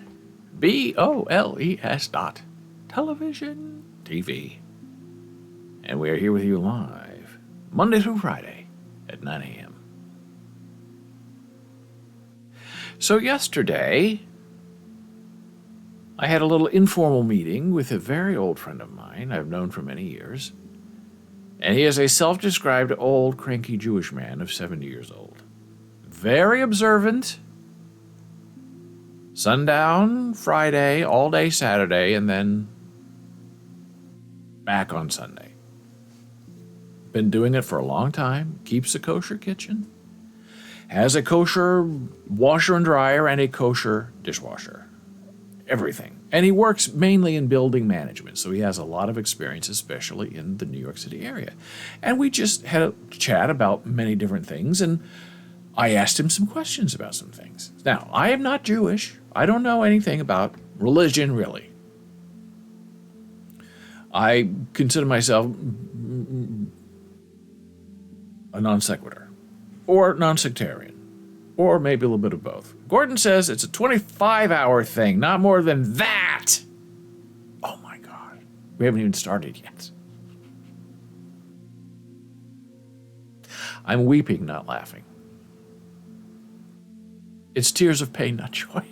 BOLES dot television TV. And we are here with you live, Monday through Friday at 9 a.m. So yesterday, I had a little informal meeting with a very old friend of mine I've known for many years. And he is a self-described old, cranky Jewish man of 70 years old. Very observant. Sundown Friday, all day Saturday, and then back on Sunday. Been doing it for a long time. Keeps a kosher kitchen. Has a kosher washer and dryer and a kosher dishwasher. Everything. And he works mainly in building management, so he has a lot of experience, especially in the New York City area. And we just had a chat about many different things, and I asked him some questions about some things. Now, I am not Jewish. I don't know anything about religion, really. I consider myself a non sequitur, or non-sectarian, or maybe a little bit of both. Gordon says it's a 25-hour thing, not more than that. Oh my God. We haven't even started yet. I'm weeping, not laughing. It's tears of pain, not joy.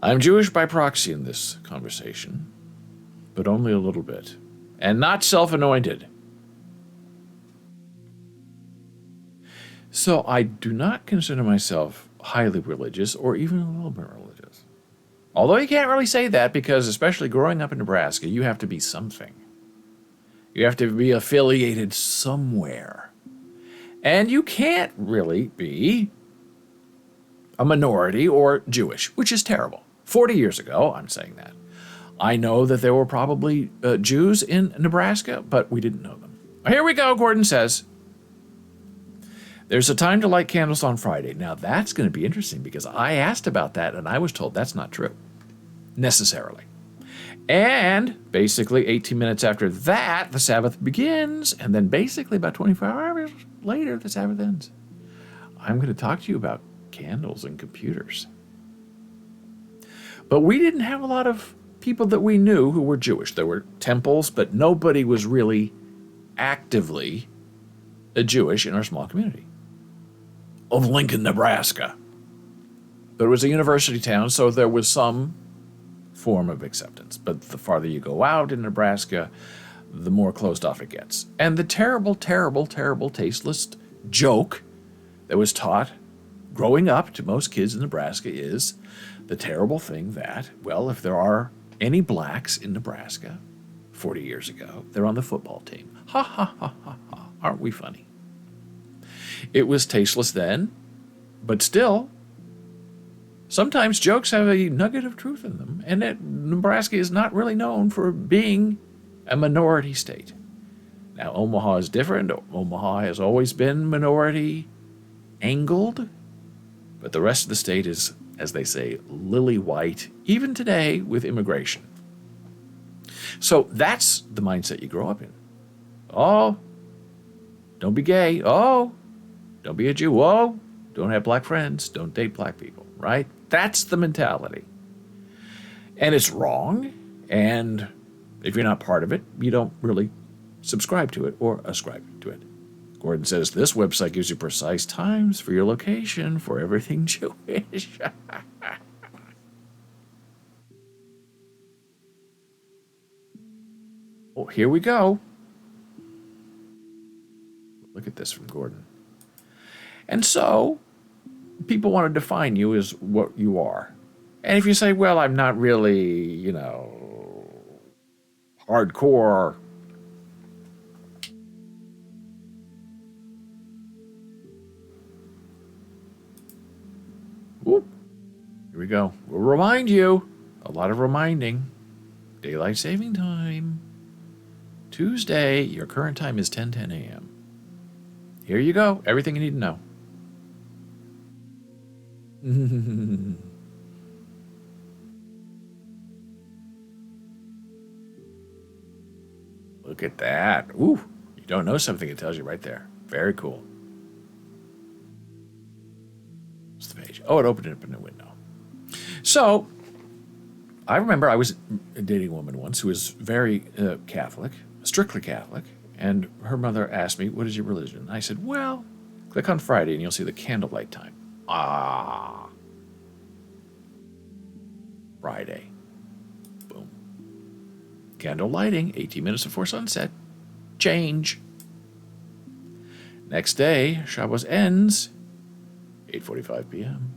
I'm Jewish by proxy in this conversation, but only a little bit, and not self-anointed. So I do not consider myself highly religious or even a little bit religious. Although you can't really say that because, especially growing up in Nebraska, you have to be something. You have to be affiliated somewhere. And you can't really be a minority or Jewish, which is terrible. 40 years ago, I'm saying that. I know that there were probably Jews in Nebraska, but we didn't know them. Here we go, Gordon says. There's a time to light candles on Friday. Now, that's going to be interesting because I asked about that, and I was told that's not true, necessarily. And basically 18 minutes after that, the Sabbath begins, and then basically about 24 hours later, the Sabbath ends. I'm going to talk to you about candles and computers. But we didn't have a lot of people that we knew who were Jewish. There were temples, but nobody was really actively a Jewish in our small community of Lincoln, Nebraska. But it was a university town, so there was some form of acceptance. But the farther you go out in Nebraska, the more closed off it gets. And the terrible, terrible, terrible, tasteless joke that was taught growing up to most kids in Nebraska is the terrible thing that, well, if there are any blacks in Nebraska 40 years ago, they're on the football team. Ha, ha, ha, ha, ha. Aren't we funny? It was tasteless then, but still, sometimes jokes have a nugget of truth in them, and Nebraska is not really known for being a minority state. Now, Omaha is different. Omaha has always been minority-angled, but the rest of the state is, as they say, lily-white, even today with immigration. So that's the mindset you grow up in. Oh, don't be gay. Oh, don't be a Jew. Oh, don't have black friends. Don't date black people, right? That's the mentality. And it's wrong. And if you're not part of it, you don't really subscribe to it or ascribe to it. Gordon says this website gives you precise times for your location for everything Jewish. Oh, here we go. Look at this from Gordon. And so, people want to define you as what you are. And if you say, well, I'm not really, hardcore. Whoop. Here we go. We'll remind you. A lot of reminding. Daylight saving time. Tuesday, your current time is 10:10 a.m. Here you go. Everything you need to know. Look at that. Ooh, you don't know something, it tells you right there. Very cool. What's the page? Oh, it opened up in a window. So, I remember I was dating a woman once who was very Catholic, strictly Catholic, and her mother asked me, what is your religion? I said, well, click on Friday and you'll see the candlelight time. Ah. Friday. Boom. Candle lighting, 18 minutes before sunset. Change. Next day, Shabbos ends, 8:45 p.m.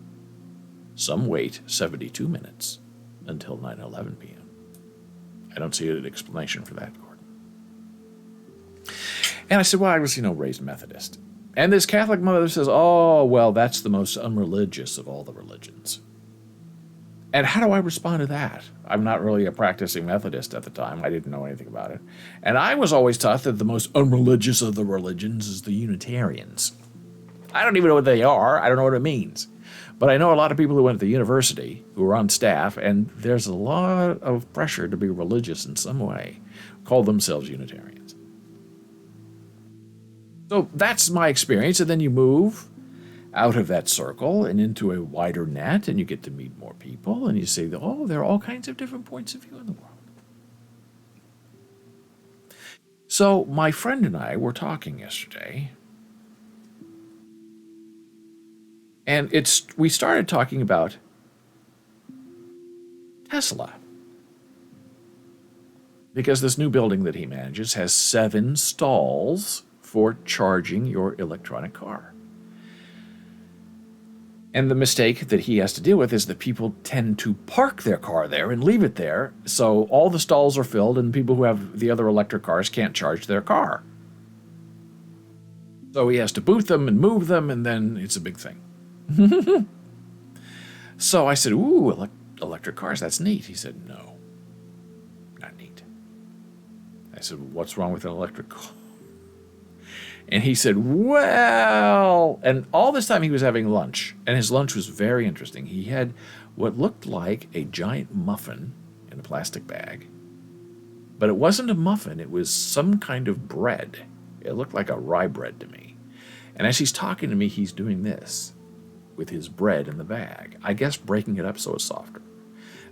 Some wait 72 minutes until 9:11 p.m. I don't see an explanation for that, Gordon. And I said, well, I was, raised Methodist. And this Catholic mother says, oh, well, that's the most unreligious of all the religions. And how do I respond to that? I'm not really a practicing Methodist at the time. I didn't know anything about it. And I was always taught that the most unreligious of the religions is the Unitarians. I don't even know what they are. I don't know what it means. But I know a lot of people who went to the university who were on staff, and there's a lot of pressure to be religious in some way, call themselves Unitarians. So that's my experience, and then you move out of that circle and into a wider net, and you get to meet more people, and you say, oh, there are all kinds of different points of view in the world. So my friend and I were talking yesterday, and we started talking about Tesla. Because this new building that he manages has 7 stalls for charging your electronic car. And the mistake that he has to deal with is that people tend to park their car there and leave it there, so all the stalls are filled and people who have the other electric cars can't charge their car. So he has to boot them and move them, and then it's a big thing. So I said, ooh, electric cars, that's neat. He said, no, not neat. I said, what's wrong with an electric car? And he said, well, and all this time he was having lunch, and his lunch was very interesting. He had what looked like a giant muffin in a plastic bag, but it wasn't a muffin. It was some kind of bread. It looked like a rye bread to me. And as he's talking to me, he's doing this with his bread in the bag, I guess breaking it up so it's softer.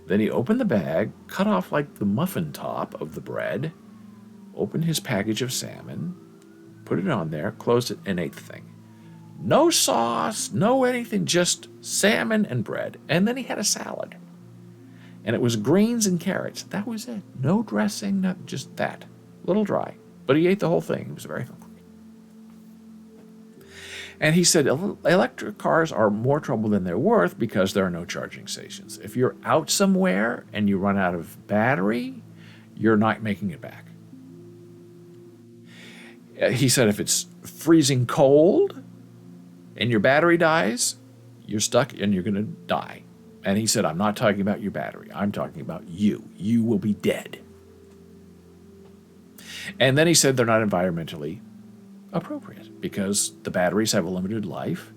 Then he opened the bag, cut off like the muffin top of the bread, opened his package of salmon, put it on there, closed it, and ate the thing. No sauce, no anything, just salmon and bread. And then he had a salad. And it was greens and carrots. That was it. No dressing, not just that. A little dry. But he ate the whole thing. He was very hungry. And he said, electric cars are more trouble than they're worth because there are no charging stations. If you're out somewhere and you run out of battery, you're not making it back. He said if it's freezing cold and your battery dies, you're stuck and you're going to die. And he said, I'm not talking about your battery. I'm talking about you. You will be dead. And then he said they're not environmentally appropriate because the batteries have a limited life.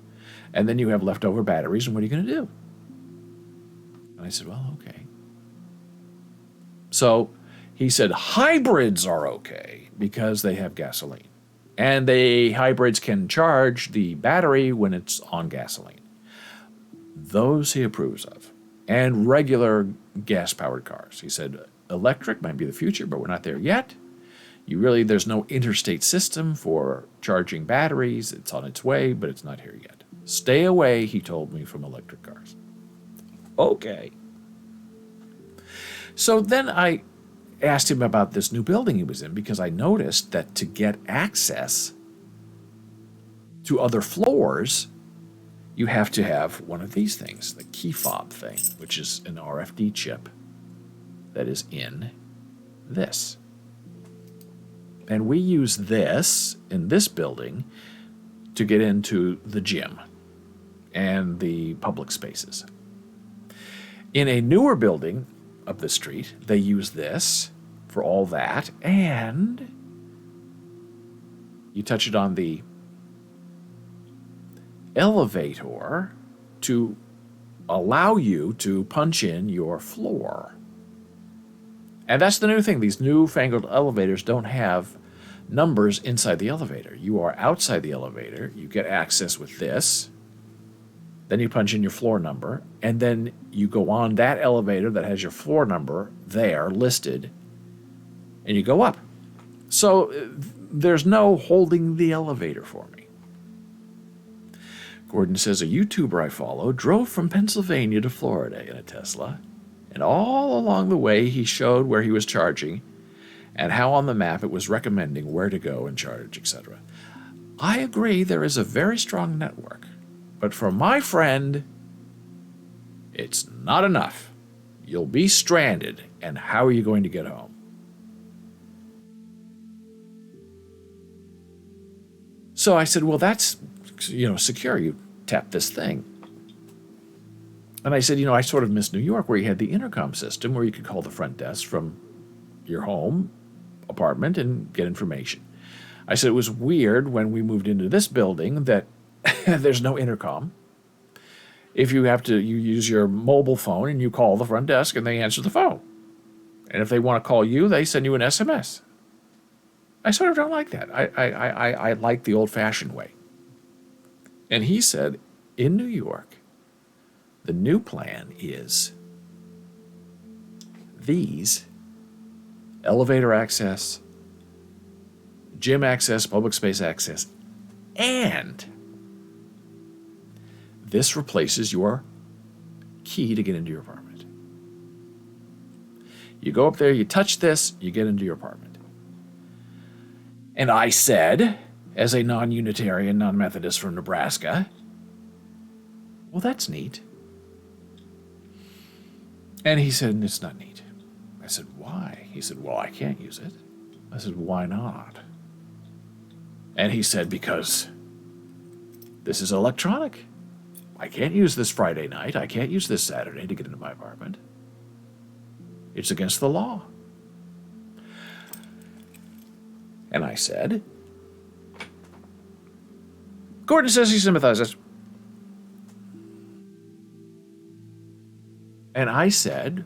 And then you have leftover batteries, and what are you going to do? And I said, well, okay. So he said hybrids are okay because they have gasoline. And hybrids can charge the battery when it's on gasoline. Those he approves of. And regular gas-powered cars. He said, electric might be the future, but we're not there yet. There's no interstate system for charging batteries. It's on its way, but it's not here yet. Stay away, he told me, from electric cars. Okay. So then I asked him about this new building he was in because I noticed that to get access to other floors, you have to have one of these things, the key fob thing, which is an RFD chip that is in this. And we use this in this building to get into the gym and the public spaces. In a newer building up the street, they use this for all that, and you touch it on the elevator to allow you to punch in your floor. And that's the new thing. These newfangled elevators don't have numbers inside the elevator. You are outside the elevator. You get access with this. Then you punch in your floor number. And then you go on that elevator that has your floor number there listed. And you go up. So there's no holding the elevator for me. Gordon says, a YouTuber I follow drove from Pennsylvania to Florida in a Tesla. And all along the way, he showed where he was charging and how on the map it was recommending where to go and charge, etc. I agree there is a very strong network. But for my friend, it's not enough. You'll be stranded, and how are you going to get home? So I said, well, that's, secure. You tap this thing. And I said, I sort of miss New York where you had the intercom system where you could call the front desk from your home apartment and get information. I said it was weird when we moved into this building that there's no intercom. If you use your mobile phone and you call the front desk and they answer the phone. And if they want to call you, they send you an SMS. I sort of don't like that. I like the old-fashioned way. And he said, in New York, the new plan is these elevator access, gym access, public space access, and this replaces your key to get into your apartment. You go up there, you touch this, you get into your apartment. And I said, as a non-Unitarian, non-Methodist from Nebraska, well, that's neat. And he said, it's not neat. I said, why? He said, well, I can't use it. I said, why not? And he said, because this is electronic. I can't use this Friday night. I can't use this Saturday to get into my apartment. It's against the law. And I said, Gordon says he sympathizes. And I said,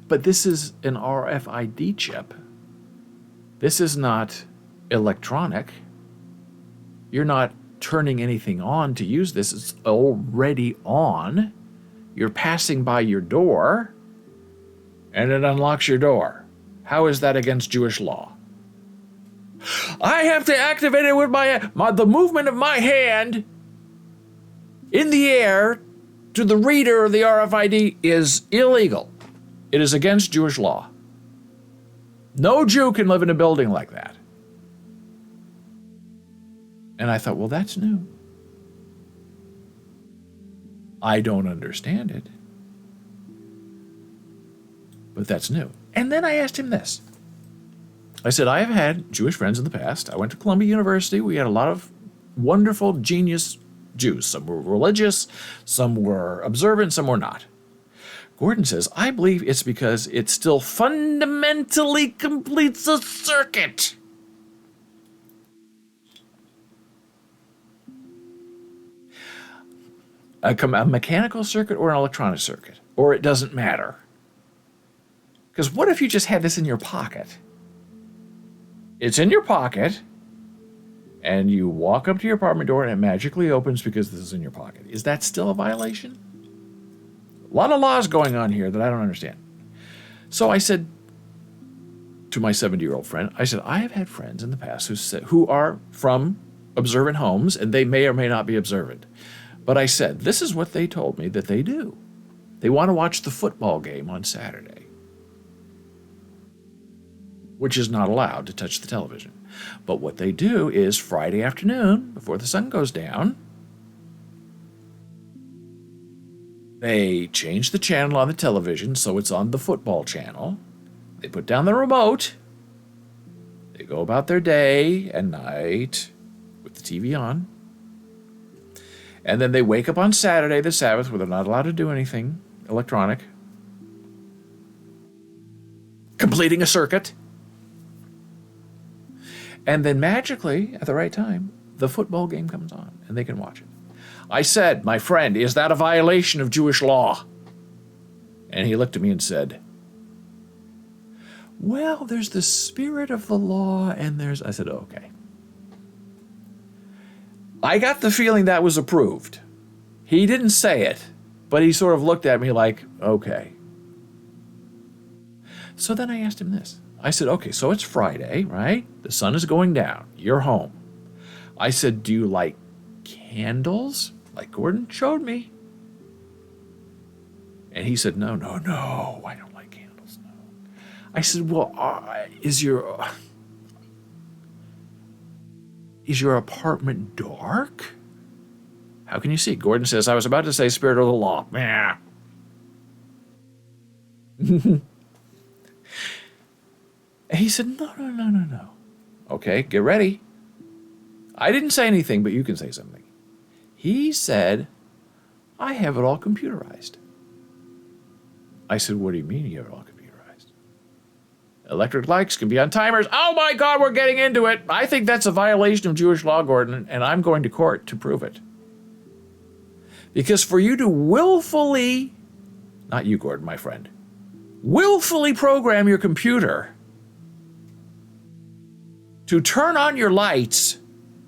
but this is an RFID chip. This is not electronic. You're not turning anything on to use this. It's already on. You're passing by your door, and it unlocks your door. How is that against Jewish law? I have to activate it with the movement of my hand in the air to the reader of the RFID is illegal. It is against Jewish law. No Jew can live in a building like that. And I thought, well, that's new. I don't understand it. But that's new. And then I asked him this. I said, I have had Jewish friends in the past. I went to Columbia University. We had a lot of wonderful, genius Jews. Some were religious, some were observant, some were not. Gordon says, I believe it's because it still fundamentally completes a circuit. A mechanical circuit or an electronic circuit, or it doesn't matter. Because what if you just had this in your pocket? It's in your pocket, and you walk up to your apartment door and it magically opens because this is in your pocket. Is that still a violation? A lot of laws going on here that I don't understand. So I said to my 70-year-old friend, I said, I have had friends in the past who are from observant homes, and they may or may not be observant. But I said, this is what they told me that they do. They want to watch the football game on Saturday, which is not allowed to touch the television. But what they do is Friday afternoon, before the sun goes down, they change the channel on the television so it's on the football channel. They put down the remote. They go about their day and night with the TV on. And then they wake up on Saturday, the Sabbath, where they're not allowed to do anything electronic, completing a circuit. And then magically, at the right time, the football game comes on and they can watch it. I said, my friend, is that a violation of Jewish law? And he looked at me and said, well, there's the spirit of the law and there's... I said, okay. I got the feeling that was approved. He didn't say it, but he sort of looked at me like, okay. So then I asked him this. I said, okay, so it's Friday, right? The sun is going down. You're home. I said, do you like candles? Like Gordon showed me. And he said, no, I don't like candles, no. I said, well, is your apartment dark? How can you see? Gordon says, I was about to say spirit of the law. Yeah. He said, no. Okay, get ready. I didn't say anything, but you can say something. He said, I have it all computerized. I said, what do you mean you have it all computerized? Electric lights can be on timers. Oh my God, we're getting into it. I think that's a violation of Jewish law, Gordon, and I'm going to court to prove it. Because for you to willfully, not you, Gordon, my friend, willfully program your computer to turn on your lights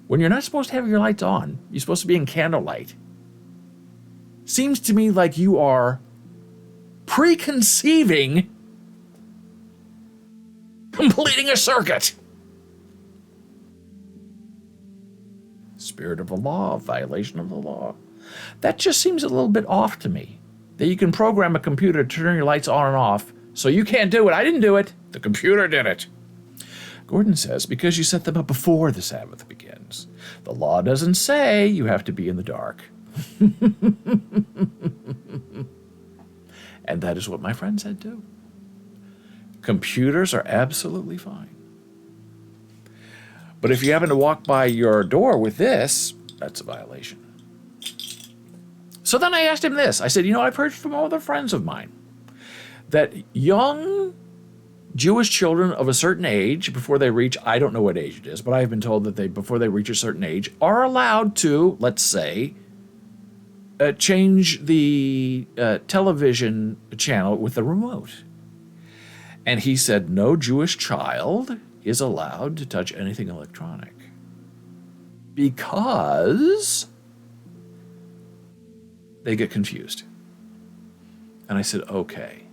when you're not supposed to have your lights on, you're supposed to be in candlelight, seems to me like you are preconceiving completing a circuit. Spirit of the law, violation of the law. That just seems a little bit off to me. That you can program a computer to turn your lights on and off, so you can't do it. I didn't do it. The computer did it. Gordon says, because you set them up before the Sabbath begins. The law doesn't say you have to be in the dark. And that is what my friend said too. Computers are absolutely fine. But if you happen to walk by your door with this, that's a violation. So then I asked him this. I said, I've heard from other friends of mine that young Jewish children of a certain age, before they reach, I don't know what age it is, but I've been told that before they reach a certain age, are allowed to, let's say, change the television channel with the remote. And he said no Jewish child is allowed to touch anything electronic because they get confused. And I said, okay.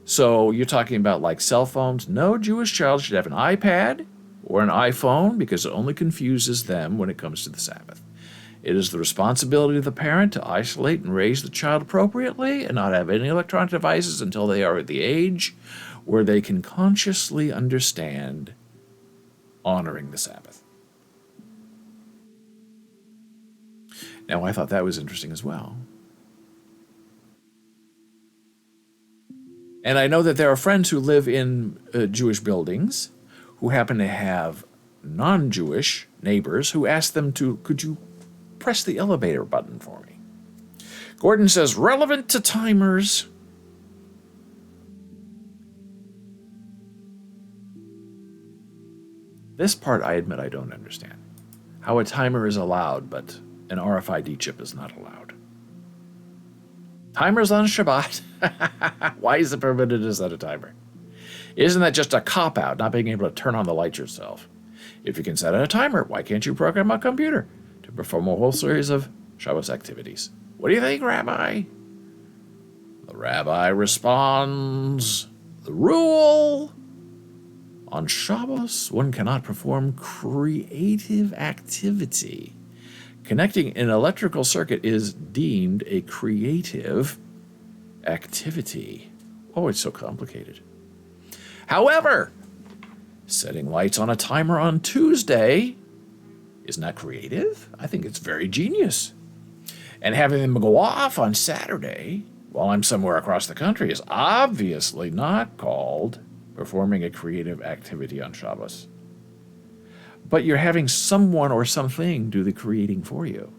So you're talking about like cell phones? No Jewish child should have an iPad or an iPhone because it only confuses them when it comes to the Sabbath. It is the responsibility of the parent to isolate and raise the child appropriately and not have any electronic devices until they are at the age where they can consciously understand honoring the Sabbath. Now, I thought that was interesting as well. And I know that there are friends who live in Jewish buildings who happen to have non-Jewish neighbors who ask them to, could you press the elevator button for me? Gordon says, relevant to timers. This part I admit I don't understand. How a timer is allowed, but an RFID chip is not allowed. Timers on Shabbat. Why is it permitted to set a timer? Isn't that just a cop-out, not being able to turn on the lights yourself? If you can set a timer, why can't you program a computer to perform a whole series of Shabbos activities? What do you think, Rabbi? The rabbi responds, the rule: on Shabbos, one cannot perform creative activity. Connecting an electrical circuit is deemed a creative activity. Oh, it's so complicated. However, setting lights on a timer on Tuesday isn't that creative? I think it's very genius. And having them go off on Saturday while I'm somewhere across the country is obviously not called performing a creative activity on Shabbos. But you're having someone or something do the creating for you.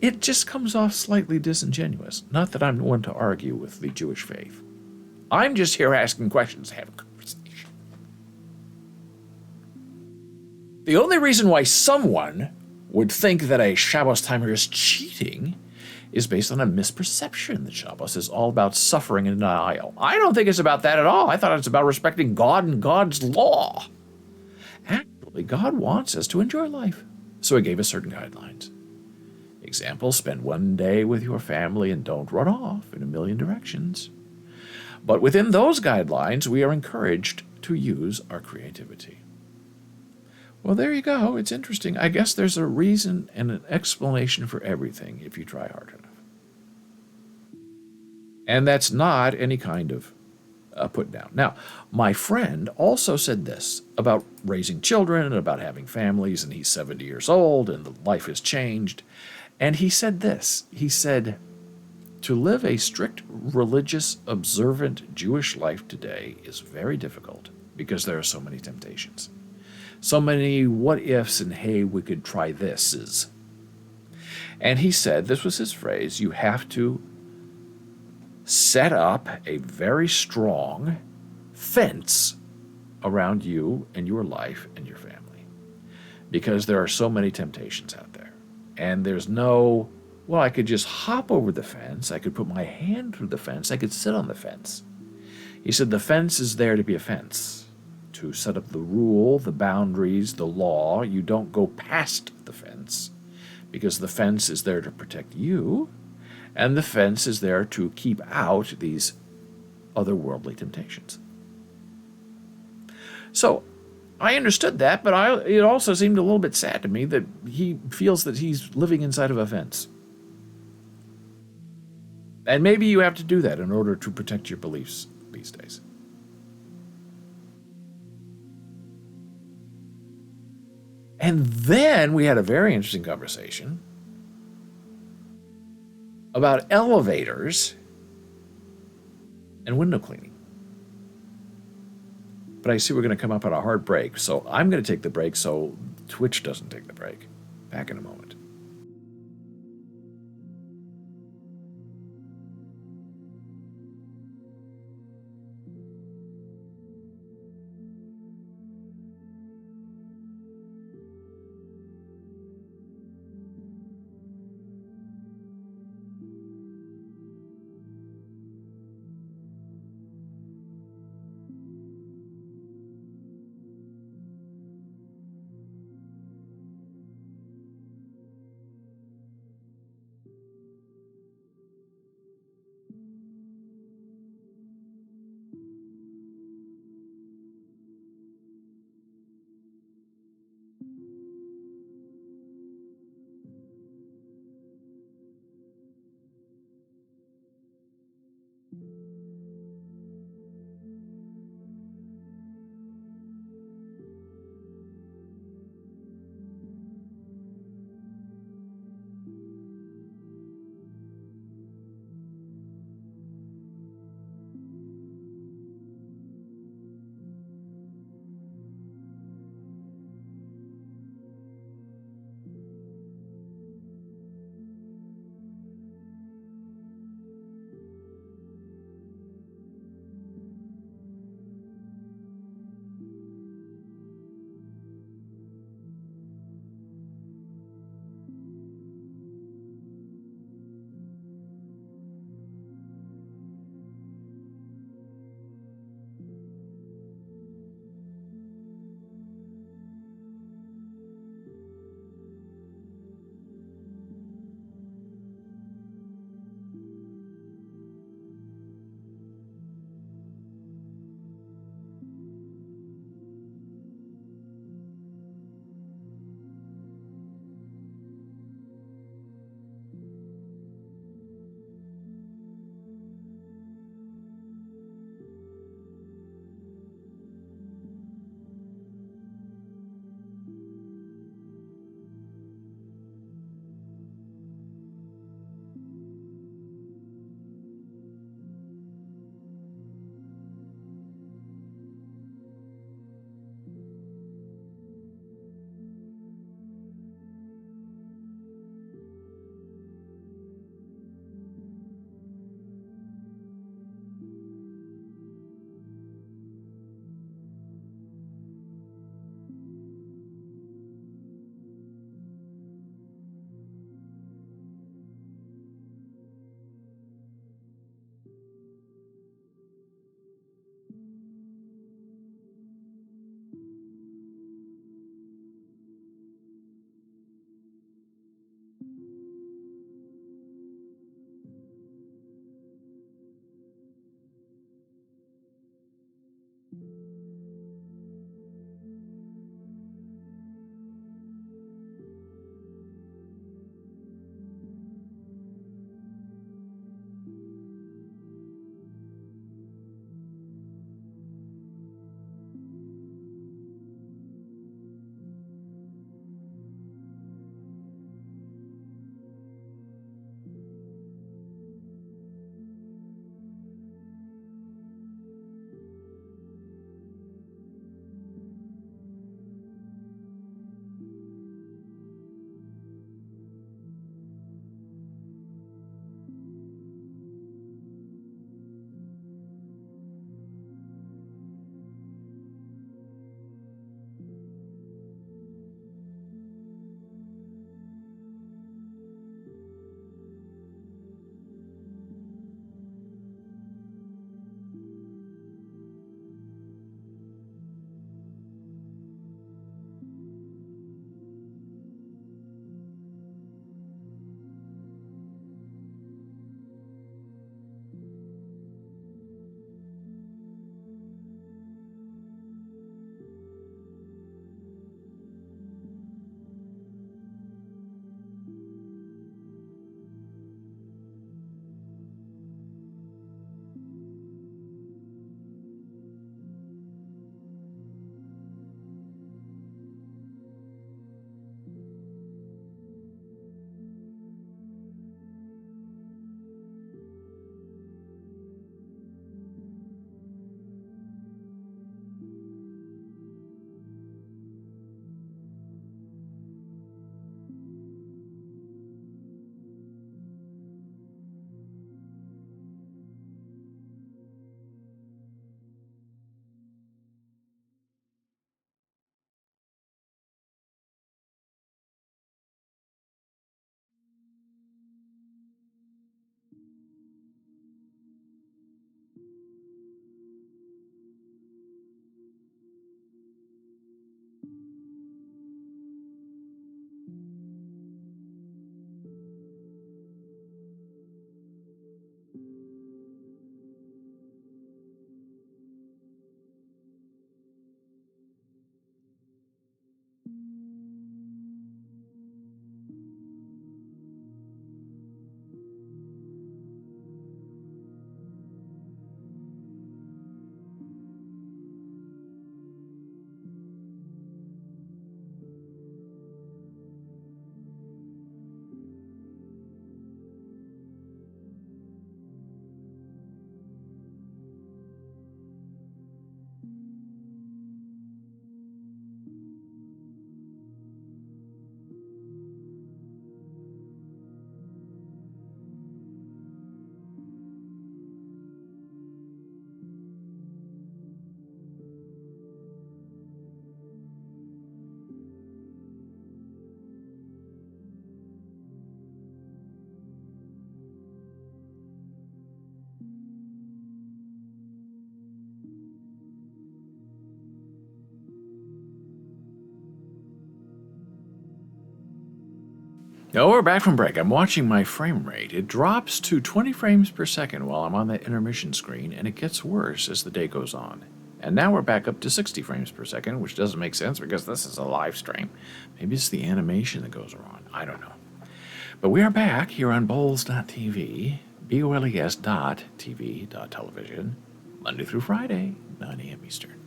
It just comes off slightly disingenuous. Not that I'm one to argue with the Jewish faith. I'm just here asking questions, having a conversation. The only reason why someone would think that a Shabbos timer is cheating is based on a misperception that Shabbos is all about suffering and denial. I don't think it's about that at all. I thought it's about respecting God and God's law. Actually, God wants us to enjoy life, so he gave us certain guidelines. Example, spend one day with your family and don't run off in a million directions. But within those guidelines, we are encouraged to use our creativity. Well, there you go. It's interesting. I guess there's a reason and an explanation for everything if you try hard enough. And that's not any kind of put down. Now, my friend also said this about raising children and about having families, and he's 70 years old and the life has changed. And he said this. He said, to live a strict, religious, observant Jewish life today is very difficult because there are so many temptations. So many what ifs and hey, we could try thises. And he said, this was his phrase, you have to set up a very strong fence around you and your life and your family. Because there are so many temptations out there. And there's no, well, I could just hop over the fence, I could put my hand through the fence, I could sit on the fence. He said the fence is there to be a fence. To set up the rule, the boundaries, the law. You don't go past the fence because the fence is there to protect you, and the fence is there to keep out these otherworldly temptations. So I understood that, but it also seemed a little bit sad to me that he feels that he's living inside of a fence. And maybe you have to do that in order to protect your beliefs these days. And then we had a very interesting conversation about elevators and window cleaning. But I see we're going to come up on a hard break, so I'm going to take the break so Twitch doesn't take the break. Back in a moment. Oh, we're back from break. I'm watching my frame rate. It drops to 20 frames per second while I'm on that intermission screen, and it gets worse as the day goes on. And now we're back up to 60 frames per second, which doesn't make sense because this is a live stream. Maybe it's the animation that goes wrong. I don't know. But we are back here on Boles.tv, BOLES.tv.television, Monday through Friday, 9 a.m. Eastern.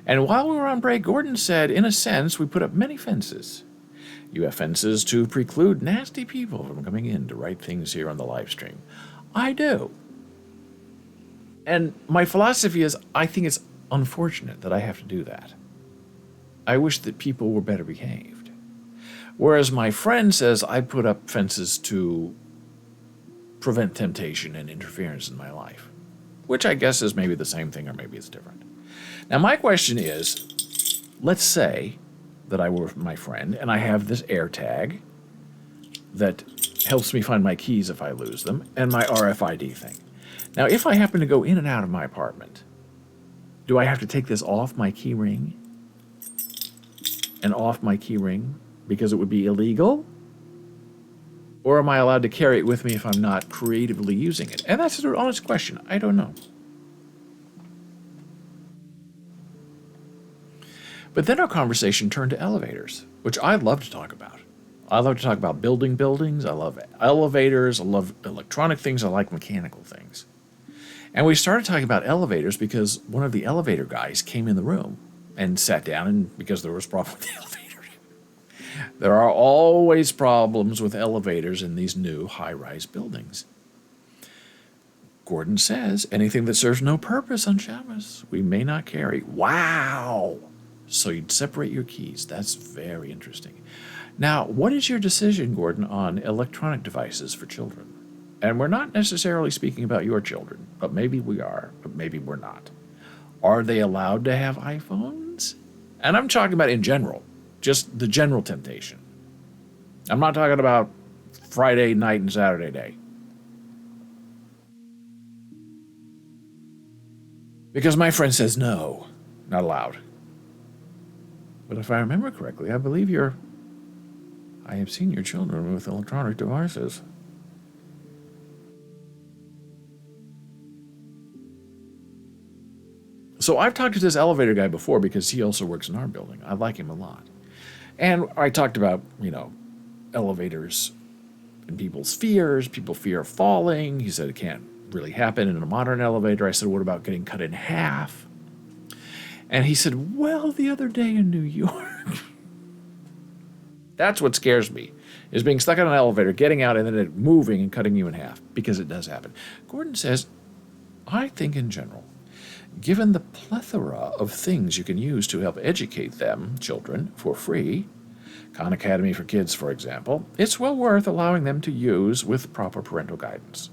And while we were on break, Gordon said, in a sense, we put up many fences. You have fences to preclude nasty people from coming in to write things here on the live stream. I do. And my philosophy is, I think it's unfortunate that I have to do that. I wish that people were better behaved. Whereas my friend says I put up fences to prevent temptation and interference in my life, which I guess is maybe the same thing or maybe it's different. Now, my question is, let's say that I were with my friend and I have this AirTag that helps me find my keys if I lose them and my RFID thing. Now, if I happen to go in and out of my apartment, do I have to take this off my key ring and off my key ring because it would be illegal? Or am I allowed to carry it with me if I'm not creatively using it? And that's an honest question. I don't know. But then our conversation turned to elevators, which I love to talk about. I love to talk about building buildings. I love elevators. I love electronic things. I like mechanical things. And we started talking about elevators because one of the elevator guys came in the room and sat down, and because there was a problem with the elevator. There are always problems with elevators in these new high-rise buildings. Gordon says, anything that serves no purpose on Shabbos, we may not carry. Wow! So you'd separate your keys. That's very interesting. Now, what is your decision, Gordon, on electronic devices for children? And we're not necessarily speaking about your children, but maybe we are, but maybe we're not. Are they allowed to have iPhones? And I'm talking about in general, just the general temptation. I'm not talking about Friday night and Saturday day. Because my friend says no, not allowed. But if I remember correctly, I believe I have seen your children with electronic devices. So I've talked to this elevator guy before because he also works in our building. I like him a lot. And I talked about, elevators and people's fears. People fear falling. He said it can't really happen in a modern elevator. I said, what about getting cut in half? And he said, well, the other day in New York. That's what scares me, is being stuck in an elevator, getting out, and then it moving and cutting you in half, because it does happen. Gordon says, I think in general, given the plethora of things you can use to help educate them, children, for free, Khan Academy for Kids, for example, it's well worth allowing them to use with proper parental guidance.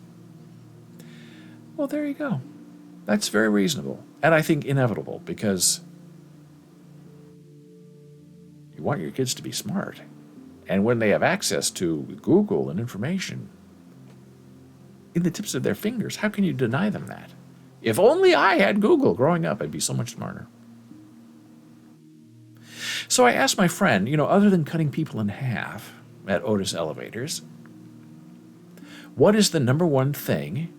Well, there you go. That's very reasonable, and I think inevitable, because you want your kids to be smart. And when they have access to Google and information in the tips of their fingers, how can you deny them that? If only I had Google growing up, I'd be so much smarter. So I asked my friend, other than cutting people in half at OTIS elevators, what is the number one thing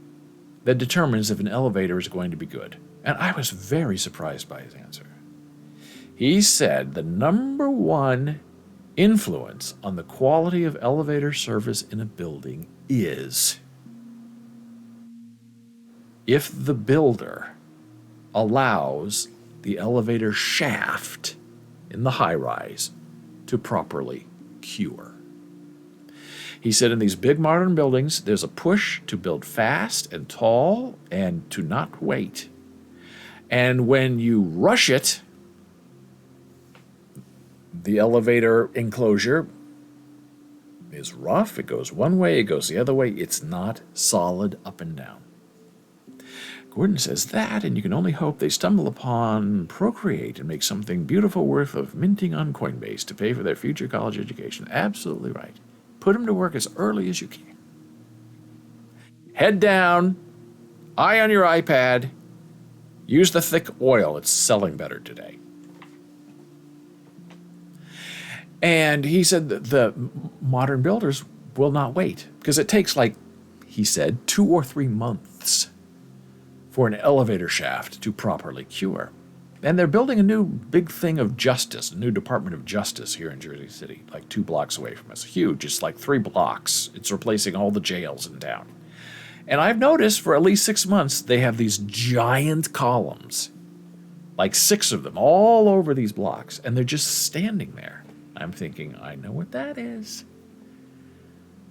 that determines if an elevator is going to be good? And I was very surprised by his answer. He said the number one influence on the quality of elevator service in a building is if the builder allows the elevator shaft in the high-rise to properly cure. He said in these big modern buildings, there's a push to build fast and tall and to not wait. And when you rush it, the elevator enclosure is rough. It goes one way, it goes the other way. It's not solid up and down. Gordon says that, and you can only hope they stumble upon, procreate, and make something beautiful worth of minting on Coinbase to pay for their future college education. Absolutely right. Put them to work as early as you can. Head down, eye on your iPad, use the thick oil. It's selling better today. And he said that the modern builders will not wait because it takes, like he said, 2 or 3 months for an elevator shaft to properly cure. And they're building a new big thing of justice, a new Department of Justice here in Jersey City, like 2 blocks away from us. Huge. It's like 3 blocks. It's replacing all the jails in town. And I've noticed for at least 6 months, they have these giant columns, like 6 of them, all over these blocks. And they're just standing there. I'm thinking, I know what that is.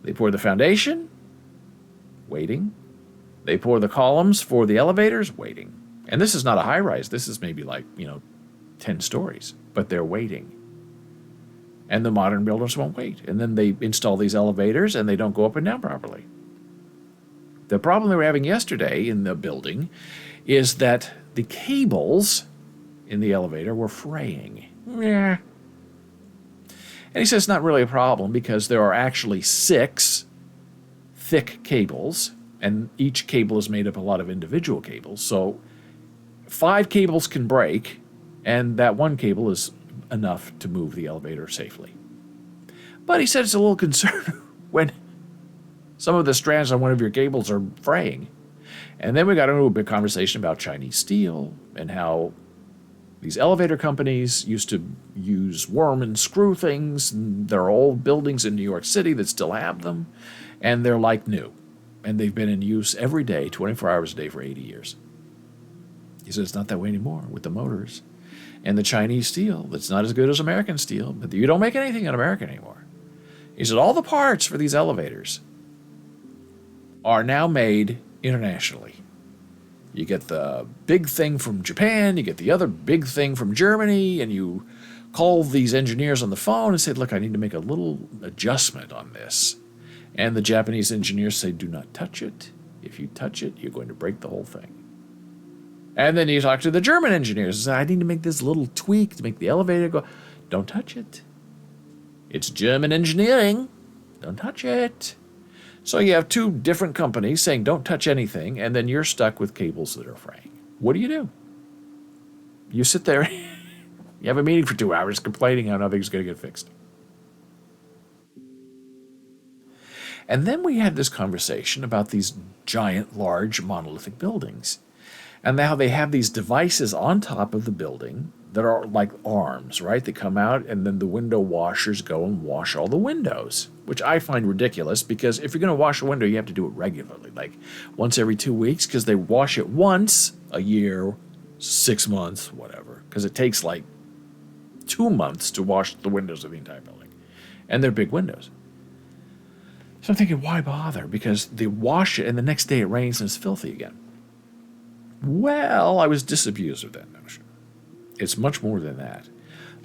They pour the foundation, waiting. They pour the columns for the elevators, waiting. And this is not a high-rise. This is maybe like, 10 stories. But they're waiting. And the modern builders won't wait. And then they install these elevators, and they don't go up and down properly. The problem they were having yesterday in the building is that the cables in the elevator were fraying. Yeah. And he says it's not really a problem because there are actually 6 thick cables, and each cable is made up of a lot of individual cables. So 5 cables can break, and that one cable is enough to move the elevator safely. But he said it's a little concern when some of the strands on one of your cables are fraying. And then we got into a big conversation about Chinese steel and how these elevator companies used to use worm and screw things. And there are old buildings in New York City that still have them, and they're like new. And they've been in use every day, 24 hours a day for 80 years. He said it's not that way anymore with the motors. And the Chinese steel, that's not as good as American steel, but you don't make anything in America anymore. He said all the parts for these elevators are now made internationally. You get the big thing from Japan, you get the other big thing from Germany, and you call these engineers on the phone and say, look, I need to make a little adjustment on this. And the Japanese engineers say, do not touch it. If you touch it, you're going to break the whole thing. And then you talk to the German engineers and say, I need to make this little tweak to make the elevator go. Don't touch it. It's German engineering. Don't touch it. So you have 2 different companies saying don't touch anything, and then you're stuck with cables that are fraying. What do? You sit there, you have a meeting for 2 hours complaining how nothing's going to get fixed. And then we had this conversation about these giant, large, monolithic buildings, and how they have these devices on top of the building that are like arms, right? They come out, and then the window washers go and wash all the windows, which I find ridiculous because if you're going to wash a window, you have to do it regularly, like once every 2 weeks, because they wash it once a year, 6 months, whatever, because it takes like 2 months to wash the windows of the entire building. And they're big windows. So I'm thinking, why bother? Because they wash it, and the next day it rains and it's filthy again. Well, I was disabused of that notion. It's much more than that.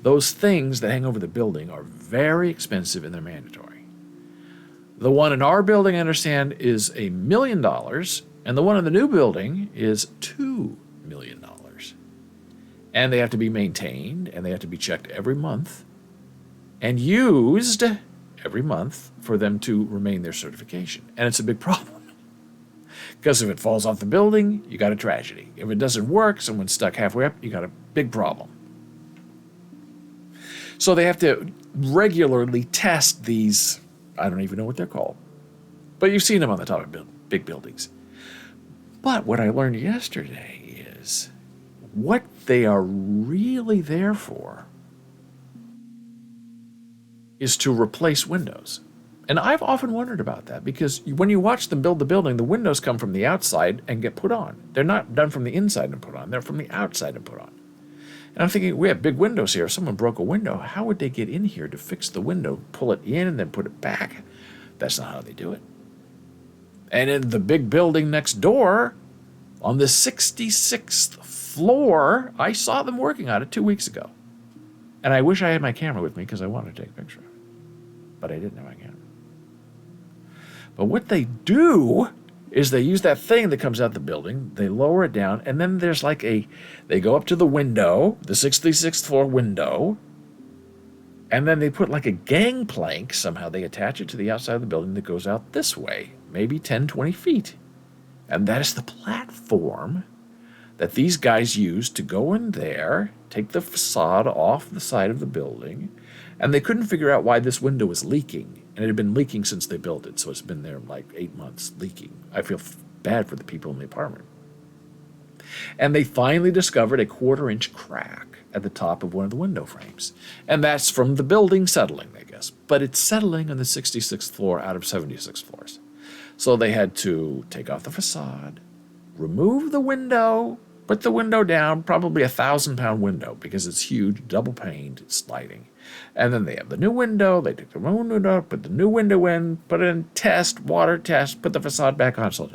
Those things that hang over the building are very expensive and they're mandatory. The one in our building, I understand, is $1 million, and the one in the new building is $2 million. And they have to be maintained, and they have to be checked every month, and used every month for them to remain their certification. And it's a big problem. Because if it falls off the building, you got a tragedy. If it doesn't work, someone's stuck halfway up, you got a big problem. So they have to regularly test these, I don't even know what they're called. But you've seen them on the top of big buildings. But what I learned yesterday is what they are really there for is to replace windows. And I've often wondered about that because when you watch them build the building, the windows come from the outside and get put on. They're not done from the inside and put on. They're from the outside and put on. And I'm thinking, we have big windows here. If someone broke a window, how would they get in here to fix the window, pull it in, and then put it back? That's not how they do it. And in the big building next door, on the 66th floor, I saw them working on it 2 weeks ago. And I wish I had my camera with me because I wanted to take a picture of it. But I didn't have my camera. But what they do is they use that thing that comes out the building, they lower it down, and then there's like they go up to the window, the 66th floor window, and then they put like a gangplank, somehow they attach it to the outside of the building that goes out this way, maybe 10, 20 feet. And that is the platform that these guys used to go in there, take the facade off the side of the building, and they couldn't figure out why this window was leaking. And it had been leaking since they built it, so it's been there like 8 months leaking. I feel bad for the people in the apartment. And they finally discovered a 1/4-inch crack at the top of one of the window frames. And that's from the building settling, I guess. But it's settling on the 66th floor out of 76 floors. So they had to take off the facade, remove the window, put the window down, probably a 1,000-pound window because it's huge, double-paned, sliding. And then they have the new window, they took the window out, put the new window in, put it in, test, water test, put the facade back on. So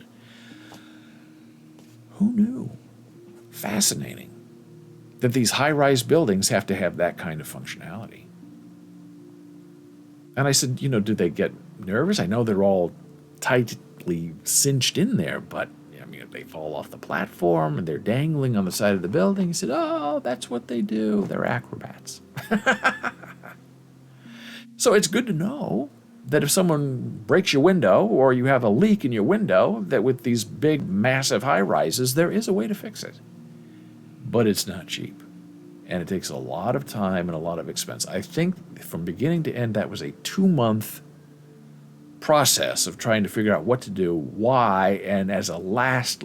who knew? Fascinating that these high-rise buildings have to have that kind of functionality. And I said, do they get nervous? I know they're all tightly cinched in there, but they fall off the platform and they're dangling on the side of the building. He said, oh, that's what they do. They're acrobats. So it's good to know that if someone breaks your window or you have a leak in your window, that with these big, massive high-rises, there is a way to fix it. But it's not cheap. And it takes a lot of time and a lot of expense. I think from beginning to end, that was a 2-month process of trying to figure out what to do, why, and as a last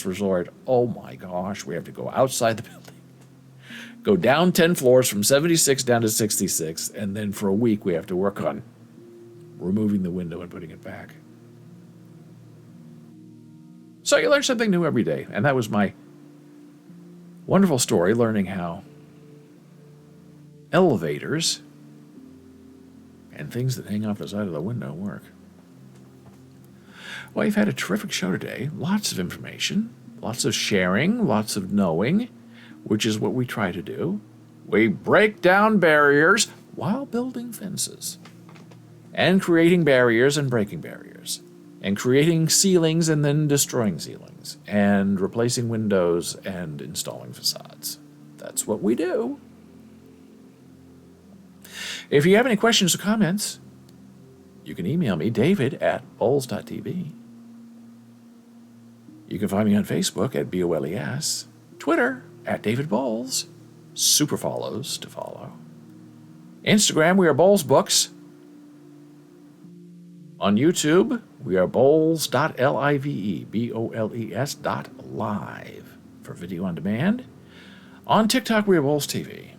resort, oh my gosh, we have to go outside the building. Go down 10 floors from 76 down to 66, and then for a week we have to work on removing the window and putting it back. So you learn something new every day, and that was my wonderful story, learning how elevators and things that hang off the side of the window work. Well, you've had a terrific show today. Lots of information, lots of sharing, lots of knowing, which is what we try to do. We break down barriers while building fences, and creating barriers and breaking barriers, and creating ceilings and then destroying ceilings, and replacing windows and installing facades. That's what we do. If you have any questions or comments, you can email me, david@boles.tv. You can find me on Facebook at BOLES, Twitter @DavidBoles, super follows to follow. Instagram, we are Boles Books. On YouTube, we are boles.live, BOLES.live for video on demand. On TikTok, we are Boles TV.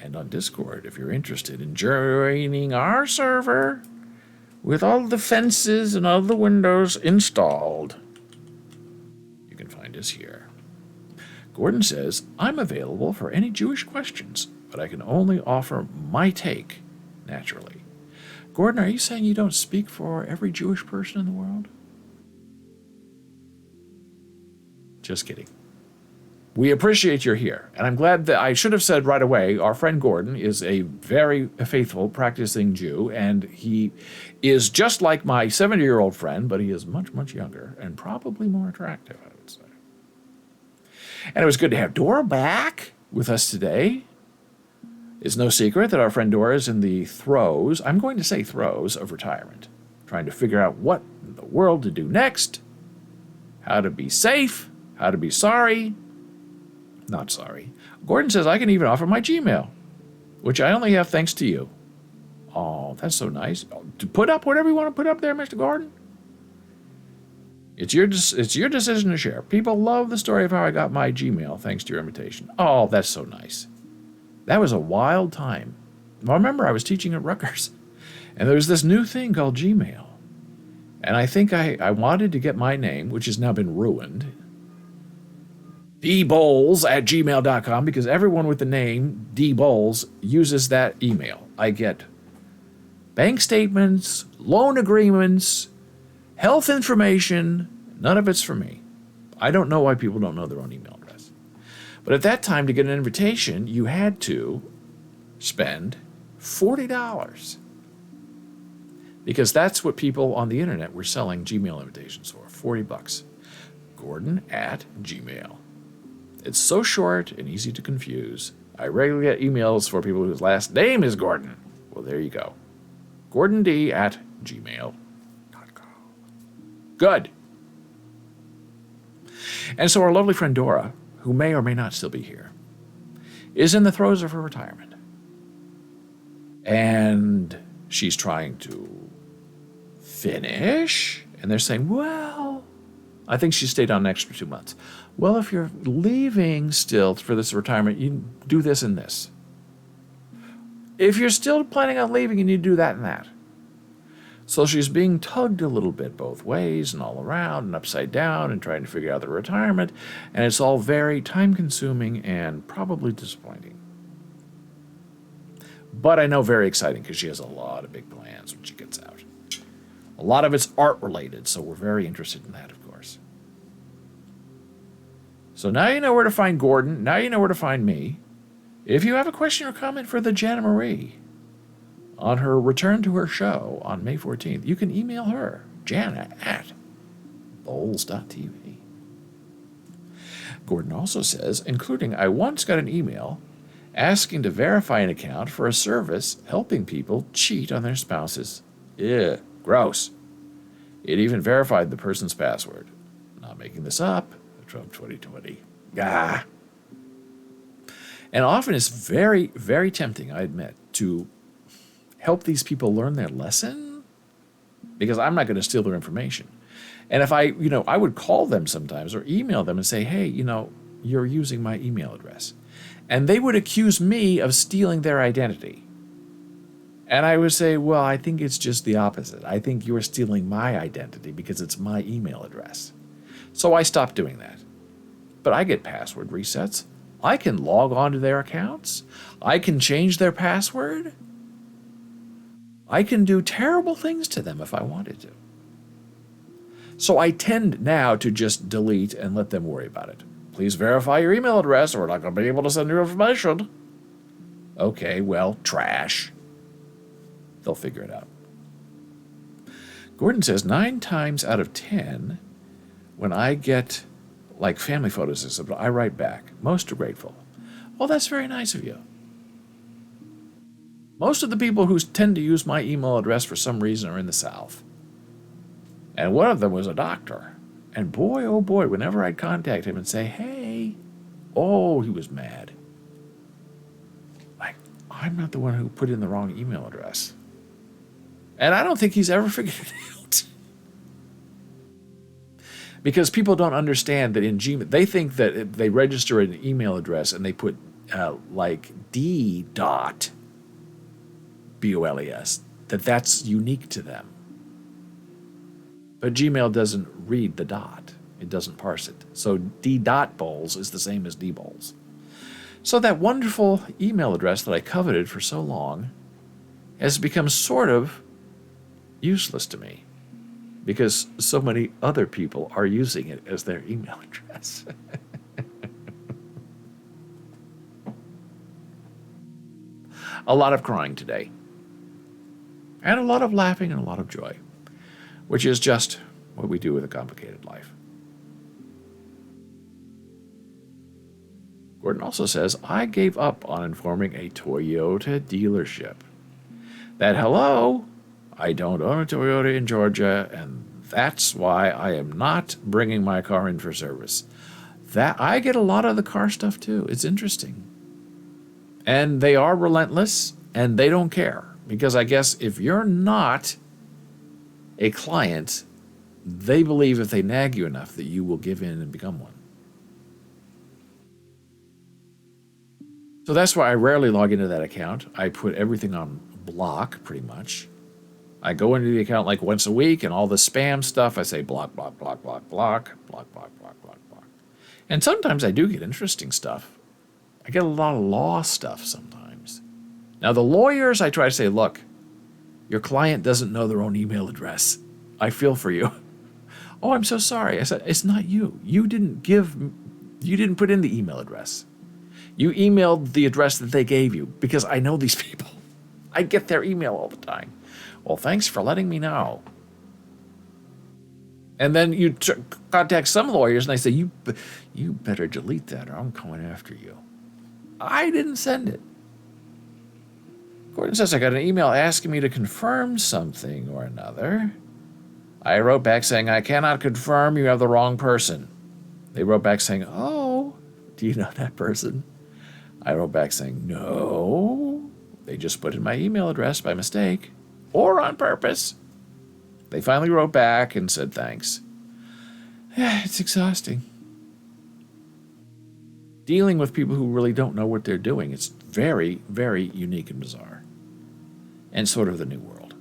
And on Discord, if you're interested in joining our server with all the fences and all the windows installed, you can find us here. Gordon says, I'm available for any Jewish questions, but I can only offer my take, naturally. Gordon, are you saying you don't speak for every Jewish person in the world? Just kidding. We appreciate you're here, and I'm glad that I should have said right away, our friend Gordon is a very faithful, practicing Jew, and he is just like my 70-year-old friend, but he is much, much younger and probably more attractive, I would say. And it was good to have Dora back with us today. It's no secret that our friend Dora is in the throes, I'm going to say throes, of retirement, trying to figure out what in the world to do next, how to be safe, how to be sorry. Not sorry. Gordon says I can even offer my Gmail, which I only have thanks to you. Oh, that's so nice. To put up whatever you want to put up there, Mr. Gordon. It's your decision to share. People love the story of how I got my Gmail thanks to your invitation. Oh, that's so nice. That was a wild time. I remember I was teaching at Rutgers, and there was this new thing called Gmail. And I think I wanted to get my name, which has now been ruined, dboles@gmail.com, because everyone with the name dboles uses that email. I get bank statements, loan agreements, health information. None of it's for me. I don't know why people don't know their own email address. But at that time, to get an invitation, you had to spend $40. Because that's what people on the internet were selling Gmail invitations for, $40. Gordon@gmail. It's so short and easy to confuse. I regularly get emails for people whose last name is Gordon. Well, there you go. GordonD@gmail.com. Good. And so our lovely friend Dora who may or may not still be here, is in the throes of her retirement. And she's trying to finish, and they're saying, well, I think she stayed on an extra 2 months. Well, if you're leaving still for this retirement, you do this and this. If you're still planning on leaving, you need to do that and that. So she's being tugged a little bit both ways and all around and upside down and trying to figure out the retirement. And it's all very time-consuming and probably disappointing. But I know very exciting because she has a lot of big plans when she gets out. A lot of it's art-related, so we're very interested in that, of course. So now you know where to find Gordon. Now you know where to find me. If you have a question or comment for the Jana Marie on her return to her show on May 14th, you can email her, jana@boles.tv. Gordon also says, including, I once got an email asking to verify an account for a service helping people cheat on their spouses. Ew, gross. It even verified the person's password. Not making this up. Trump 2020. Gah. And often it's very, very tempting, I admit, to help these people learn their lesson, because I'm not going to steal their information. And if I would call them sometimes or email them and say, hey, you're using my email address. And they would accuse me of stealing their identity. And I would say, well, I think it's just the opposite. I think you're stealing my identity because it's my email address. So I stopped doing that. But I get password resets. I can log on to their accounts. I can change their password. I can do terrible things to them if I wanted to. So I tend now to just delete and let them worry about it. Please verify your email address or we're not going to be able to send you information. Okay, well, trash. They'll figure it out. Gordon says 9 times out of 10, when I get like family photos and stuff, I write back. Most are grateful. Well, that's very nice of you. Most of the people who tend to use my email address for some reason are in the South. And one of them was a doctor. And boy, oh boy, whenever I'd contact him and say, hey, oh, he was mad. Like, I'm not the one who put in the wrong email address. And I don't think he's ever figured it out. Because people don't understand that in Gmail, they think that if they register an email address and they put like D.Boles, that's unique to them. But Gmail doesn't read the dot. It doesn't parse it. So D.Boles is the same as D.Boles. So that wonderful email address that I coveted for so long has become sort of useless to me because so many other people are using it as their email address. A lot of crying today. And a lot of laughing and a lot of joy, which is just what we do with a complicated life. Gordon also says, I gave up on informing a Toyota dealership that, hello, I don't own a Toyota in Georgia, and that's why I am not bringing my car in for service. That I get a lot of the car stuff too. It's interesting. And they are relentless, and they don't care. Because I guess if you're not a client, they believe if they nag you enough that you will give in and become one. So that's why I rarely log into that account. I put everything on block, pretty much. I go into the account like once a week, and all the spam stuff, I say block, block, block, block, block, block, block, block, block, block. And sometimes I do get interesting stuff. I get a lot of law stuff sometimes. Now, the lawyers, I try to say, look, your client doesn't know their own email address. I feel for you. Oh, I'm so sorry. I said, it's not you. You didn't put in the email address. You emailed the address that they gave you because I know these people. I get their email all the time. Well, thanks for letting me know. And then you contact some lawyers and they say, you better delete that or I'm coming after you. I didn't send it. Gordon says, I got an email asking me to confirm something or another. I wrote back saying, I cannot confirm, you have the wrong person. They wrote back saying, oh, Do you know that person? I wrote back saying, no, they just put in my email address by mistake or on purpose. They finally wrote back and said thanks. It's exhausting. Dealing with people who really don't know what they're doing. It's very, very unique and bizarre. And sort of the new world.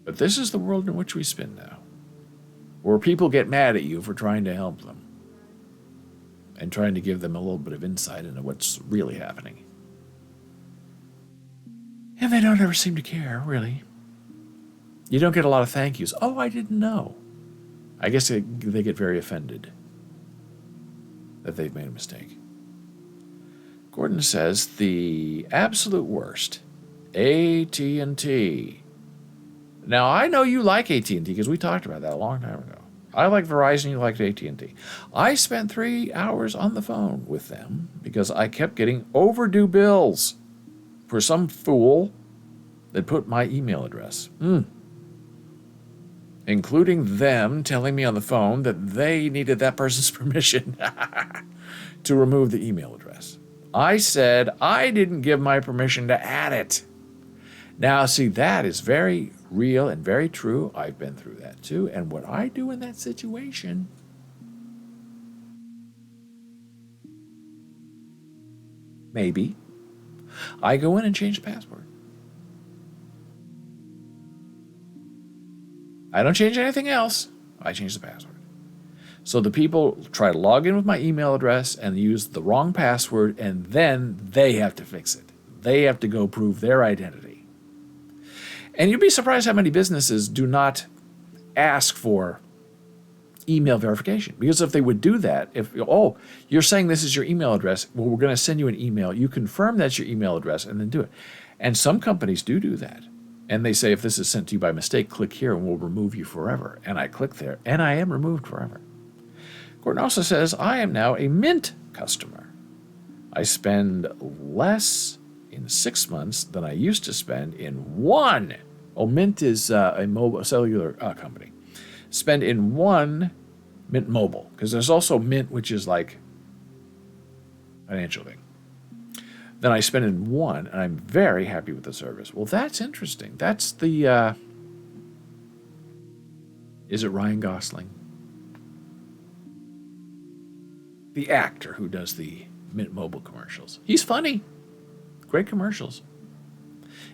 But this is the world in which we spin now. Where people get mad at you for trying to help them. And trying to give them a little bit of insight into what's really happening. And they don't ever seem to care, really. You don't get a lot of thank yous. Oh, I didn't know. I guess they get very offended that they've made a mistake. Gordon says the absolute worst, AT&T. Now, I know you like AT&T because we talked about that a long time ago. I like Verizon, you liked AT&T. I spent 3 hours on the phone with them because I kept getting overdue bills for some fool that put my email address. Including them telling me on the phone that they needed that person's permission to remove the email address. I said I didn't give my permission to add it. Now, see, that is very real and very true. I've been through that too. And what I do in that situation, maybe, I go in and change the password. I don't change anything else. I change the password. So the people try to log in with my email address and use the wrong password, and then they have to fix it. They have to go prove their identity. And you'd be surprised how many businesses do not ask for email verification. Because if they would do that, you're saying this is your email address, well, we're going to send you an email. You confirm that's your email address and then do it. And some companies do that. And they say, if this is sent to you by mistake, click here and we'll remove you forever. And I click there, and I am removed forever. Gordon also says, I am now a Mint customer. I spend less in 6 months than I used to spend in one. Mint is a mobile cellular company. Spend in one Mint Mobile, because there's also Mint, which is like financial thing. Then I spend in one, and I'm very happy with the service. Well, that's interesting. That's the, is it Ryan Gosling? The actor who does the Mint Mobile commercials. He's funny. Great commercials.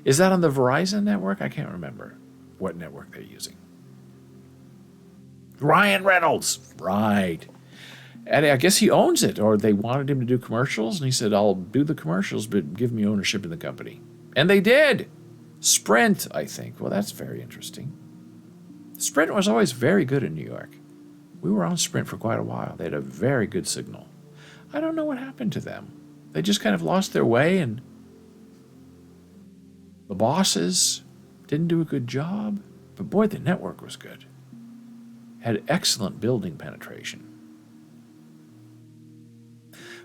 Is that on the Verizon network? I can't remember what network they're using. Ryan Reynolds. Right. And I guess he owns it, or they wanted him to do commercials, and he said, I'll do the commercials, but give me ownership in the company. And they did. Sprint, I think. Well, that's very interesting. Sprint was always very good in New York. We were on Sprint for quite a while. They had a very good signal. I don't know what happened to them. They just kind of lost their way, and the bosses didn't do a good job. But boy, the network was good. Had excellent building penetration.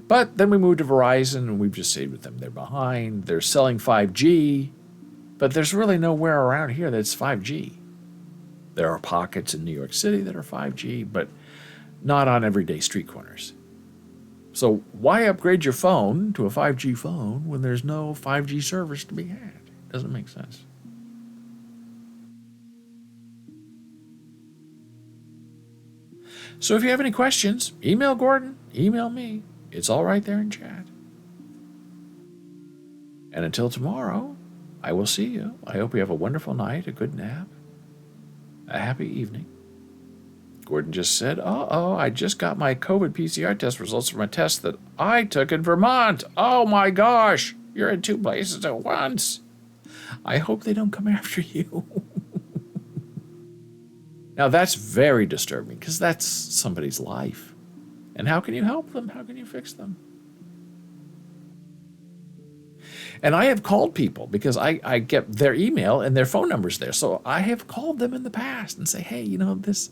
But then we moved to Verizon, and we've just stayed with them. They're behind. They're selling 5G, but there's really nowhere around here that's 5G. There are pockets in New York City that are 5G, but not on everyday street corners. So why upgrade your phone to a 5G phone when there's no 5G service to be had? Doesn't make sense. So if you have any questions, email Gordon, email me. It's all right there in chat. And until tomorrow, I will see you. I hope you have a wonderful night, a good nap, a happy evening. Gordon just said, I just got my COVID PCR test results from a test that I took in Vermont. Oh my gosh, you're in 2 places at once. I hope they don't come after you. Now that's very disturbing because that's somebody's life. And how can you help them? How can you fix them? And I have called people because I get their email and their phone numbers there. So I have called them in the past and say, hey, this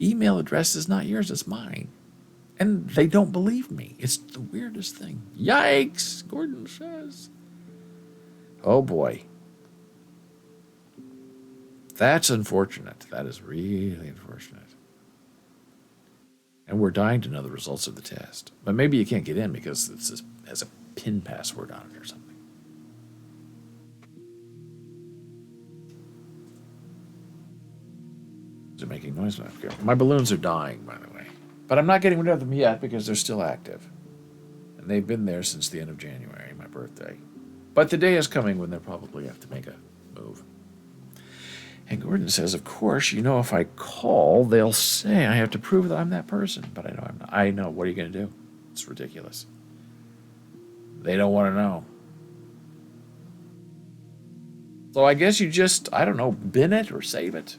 email address is not yours, it's mine. And they don't believe me. It's the weirdest thing. Yikes, Gordon says. Oh boy. That's unfortunate. That is really unfortunate. And we're dying to know the results of the test. But maybe you can't get in because it has a PIN password on it or something. Is it making noise? My balloons are dying, by the way. But I'm not getting rid of them yet because they're still active. And they've been there since the end of January, my birthday. But the day is coming when they'll probably have to make a move. And Gordon says, of course, if I call, they'll say I have to prove that I'm that person. But I know I'm not. I know. What are you going to do? It's ridiculous. They don't want to know. So I guess you just, bin it or save it.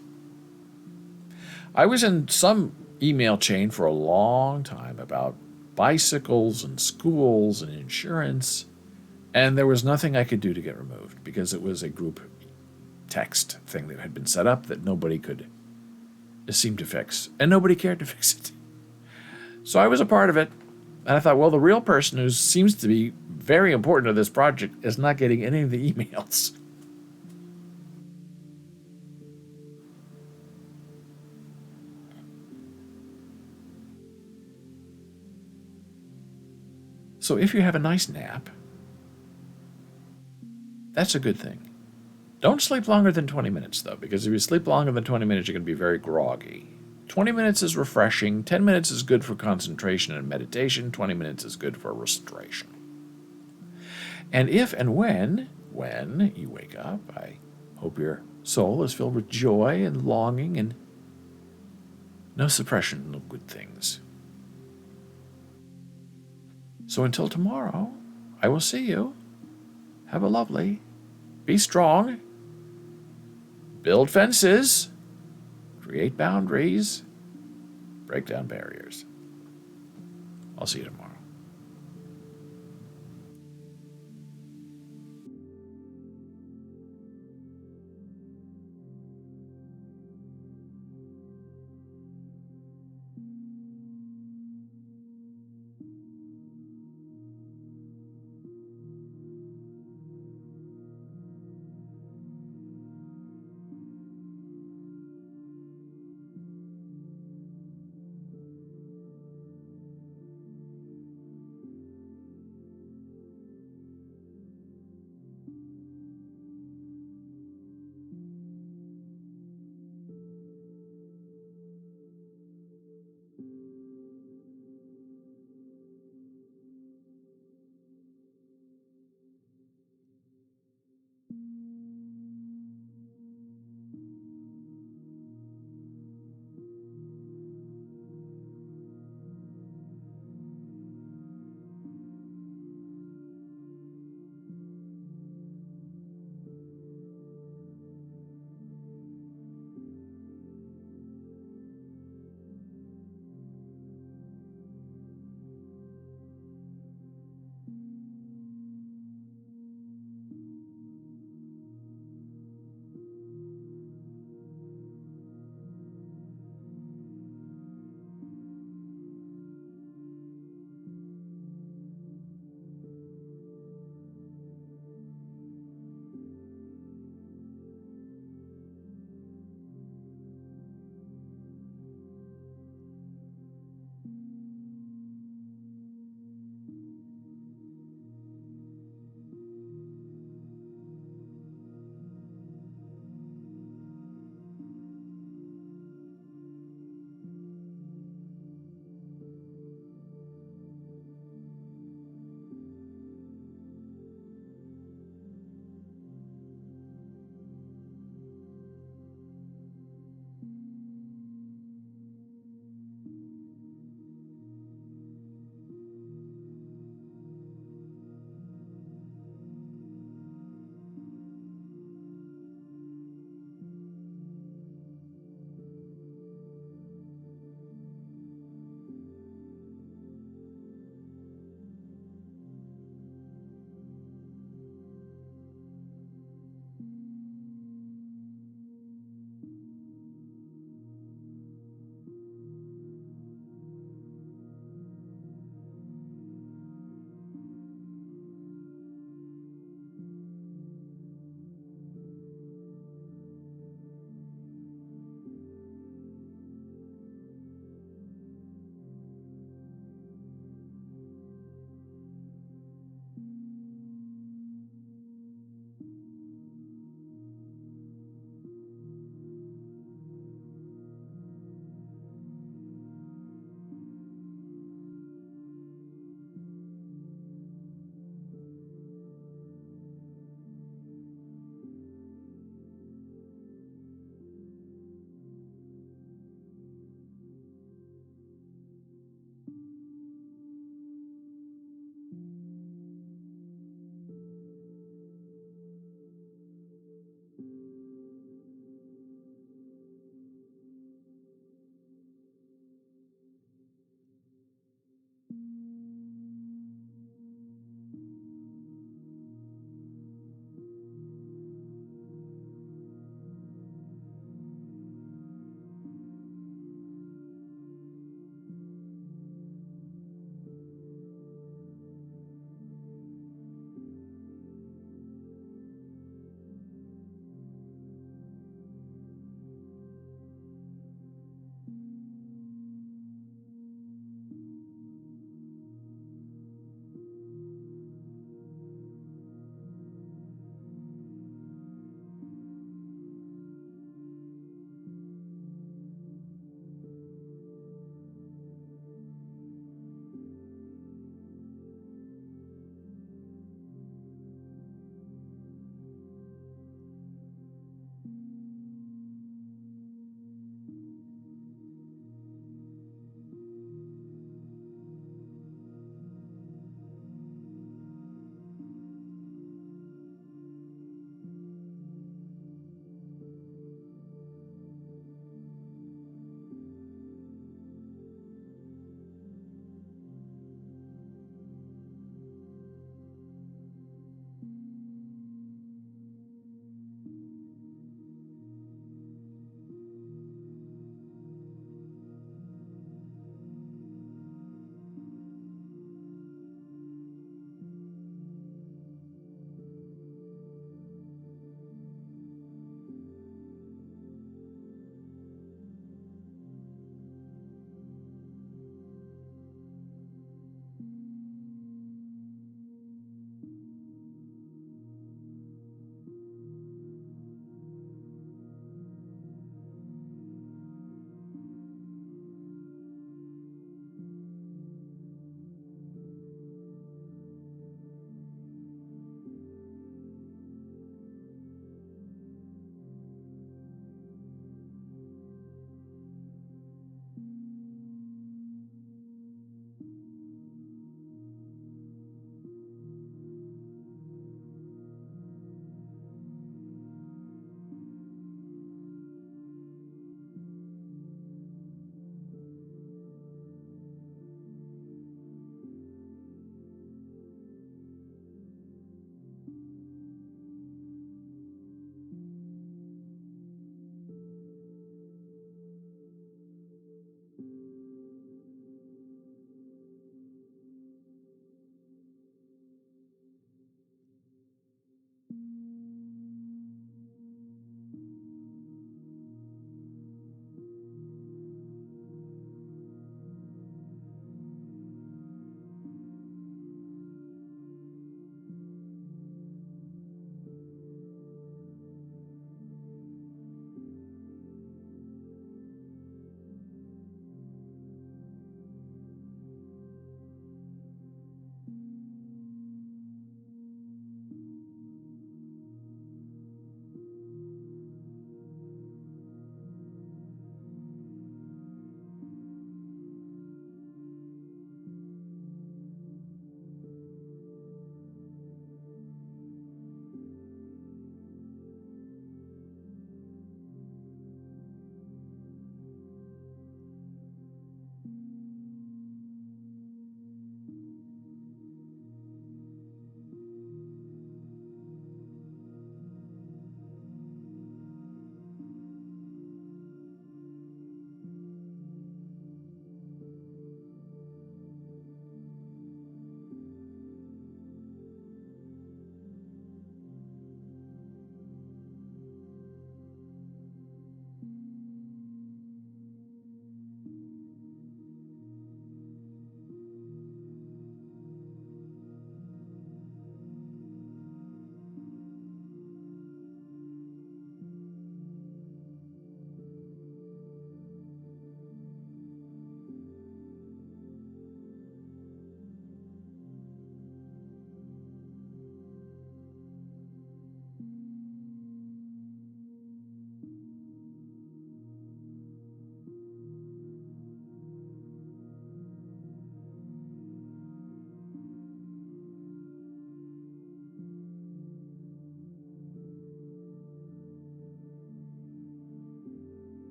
I was in some email chain for a long time about bicycles and schools and insurance, and there was nothing I could do to get removed because it was a group text thing that had been set up that nobody could seem to fix, and nobody cared to fix it. So I was a part of it, and I thought, well, the real person who seems to be very important to this project is not getting any of the emails. So if you have a nice nap, that's a good thing. Don't sleep longer than 20 minutes, though, because if you sleep longer than 20 minutes, you're going to be very groggy. 20 minutes is refreshing. 10 minutes is good for concentration and meditation. 20 minutes is good for restoration. And if and when you wake up, I hope your soul is filled with joy and longing and no suppression of good things. So until tomorrow, I will see you. Have a lovely, be strong, build fences, create boundaries, break down barriers. I'll see you tomorrow.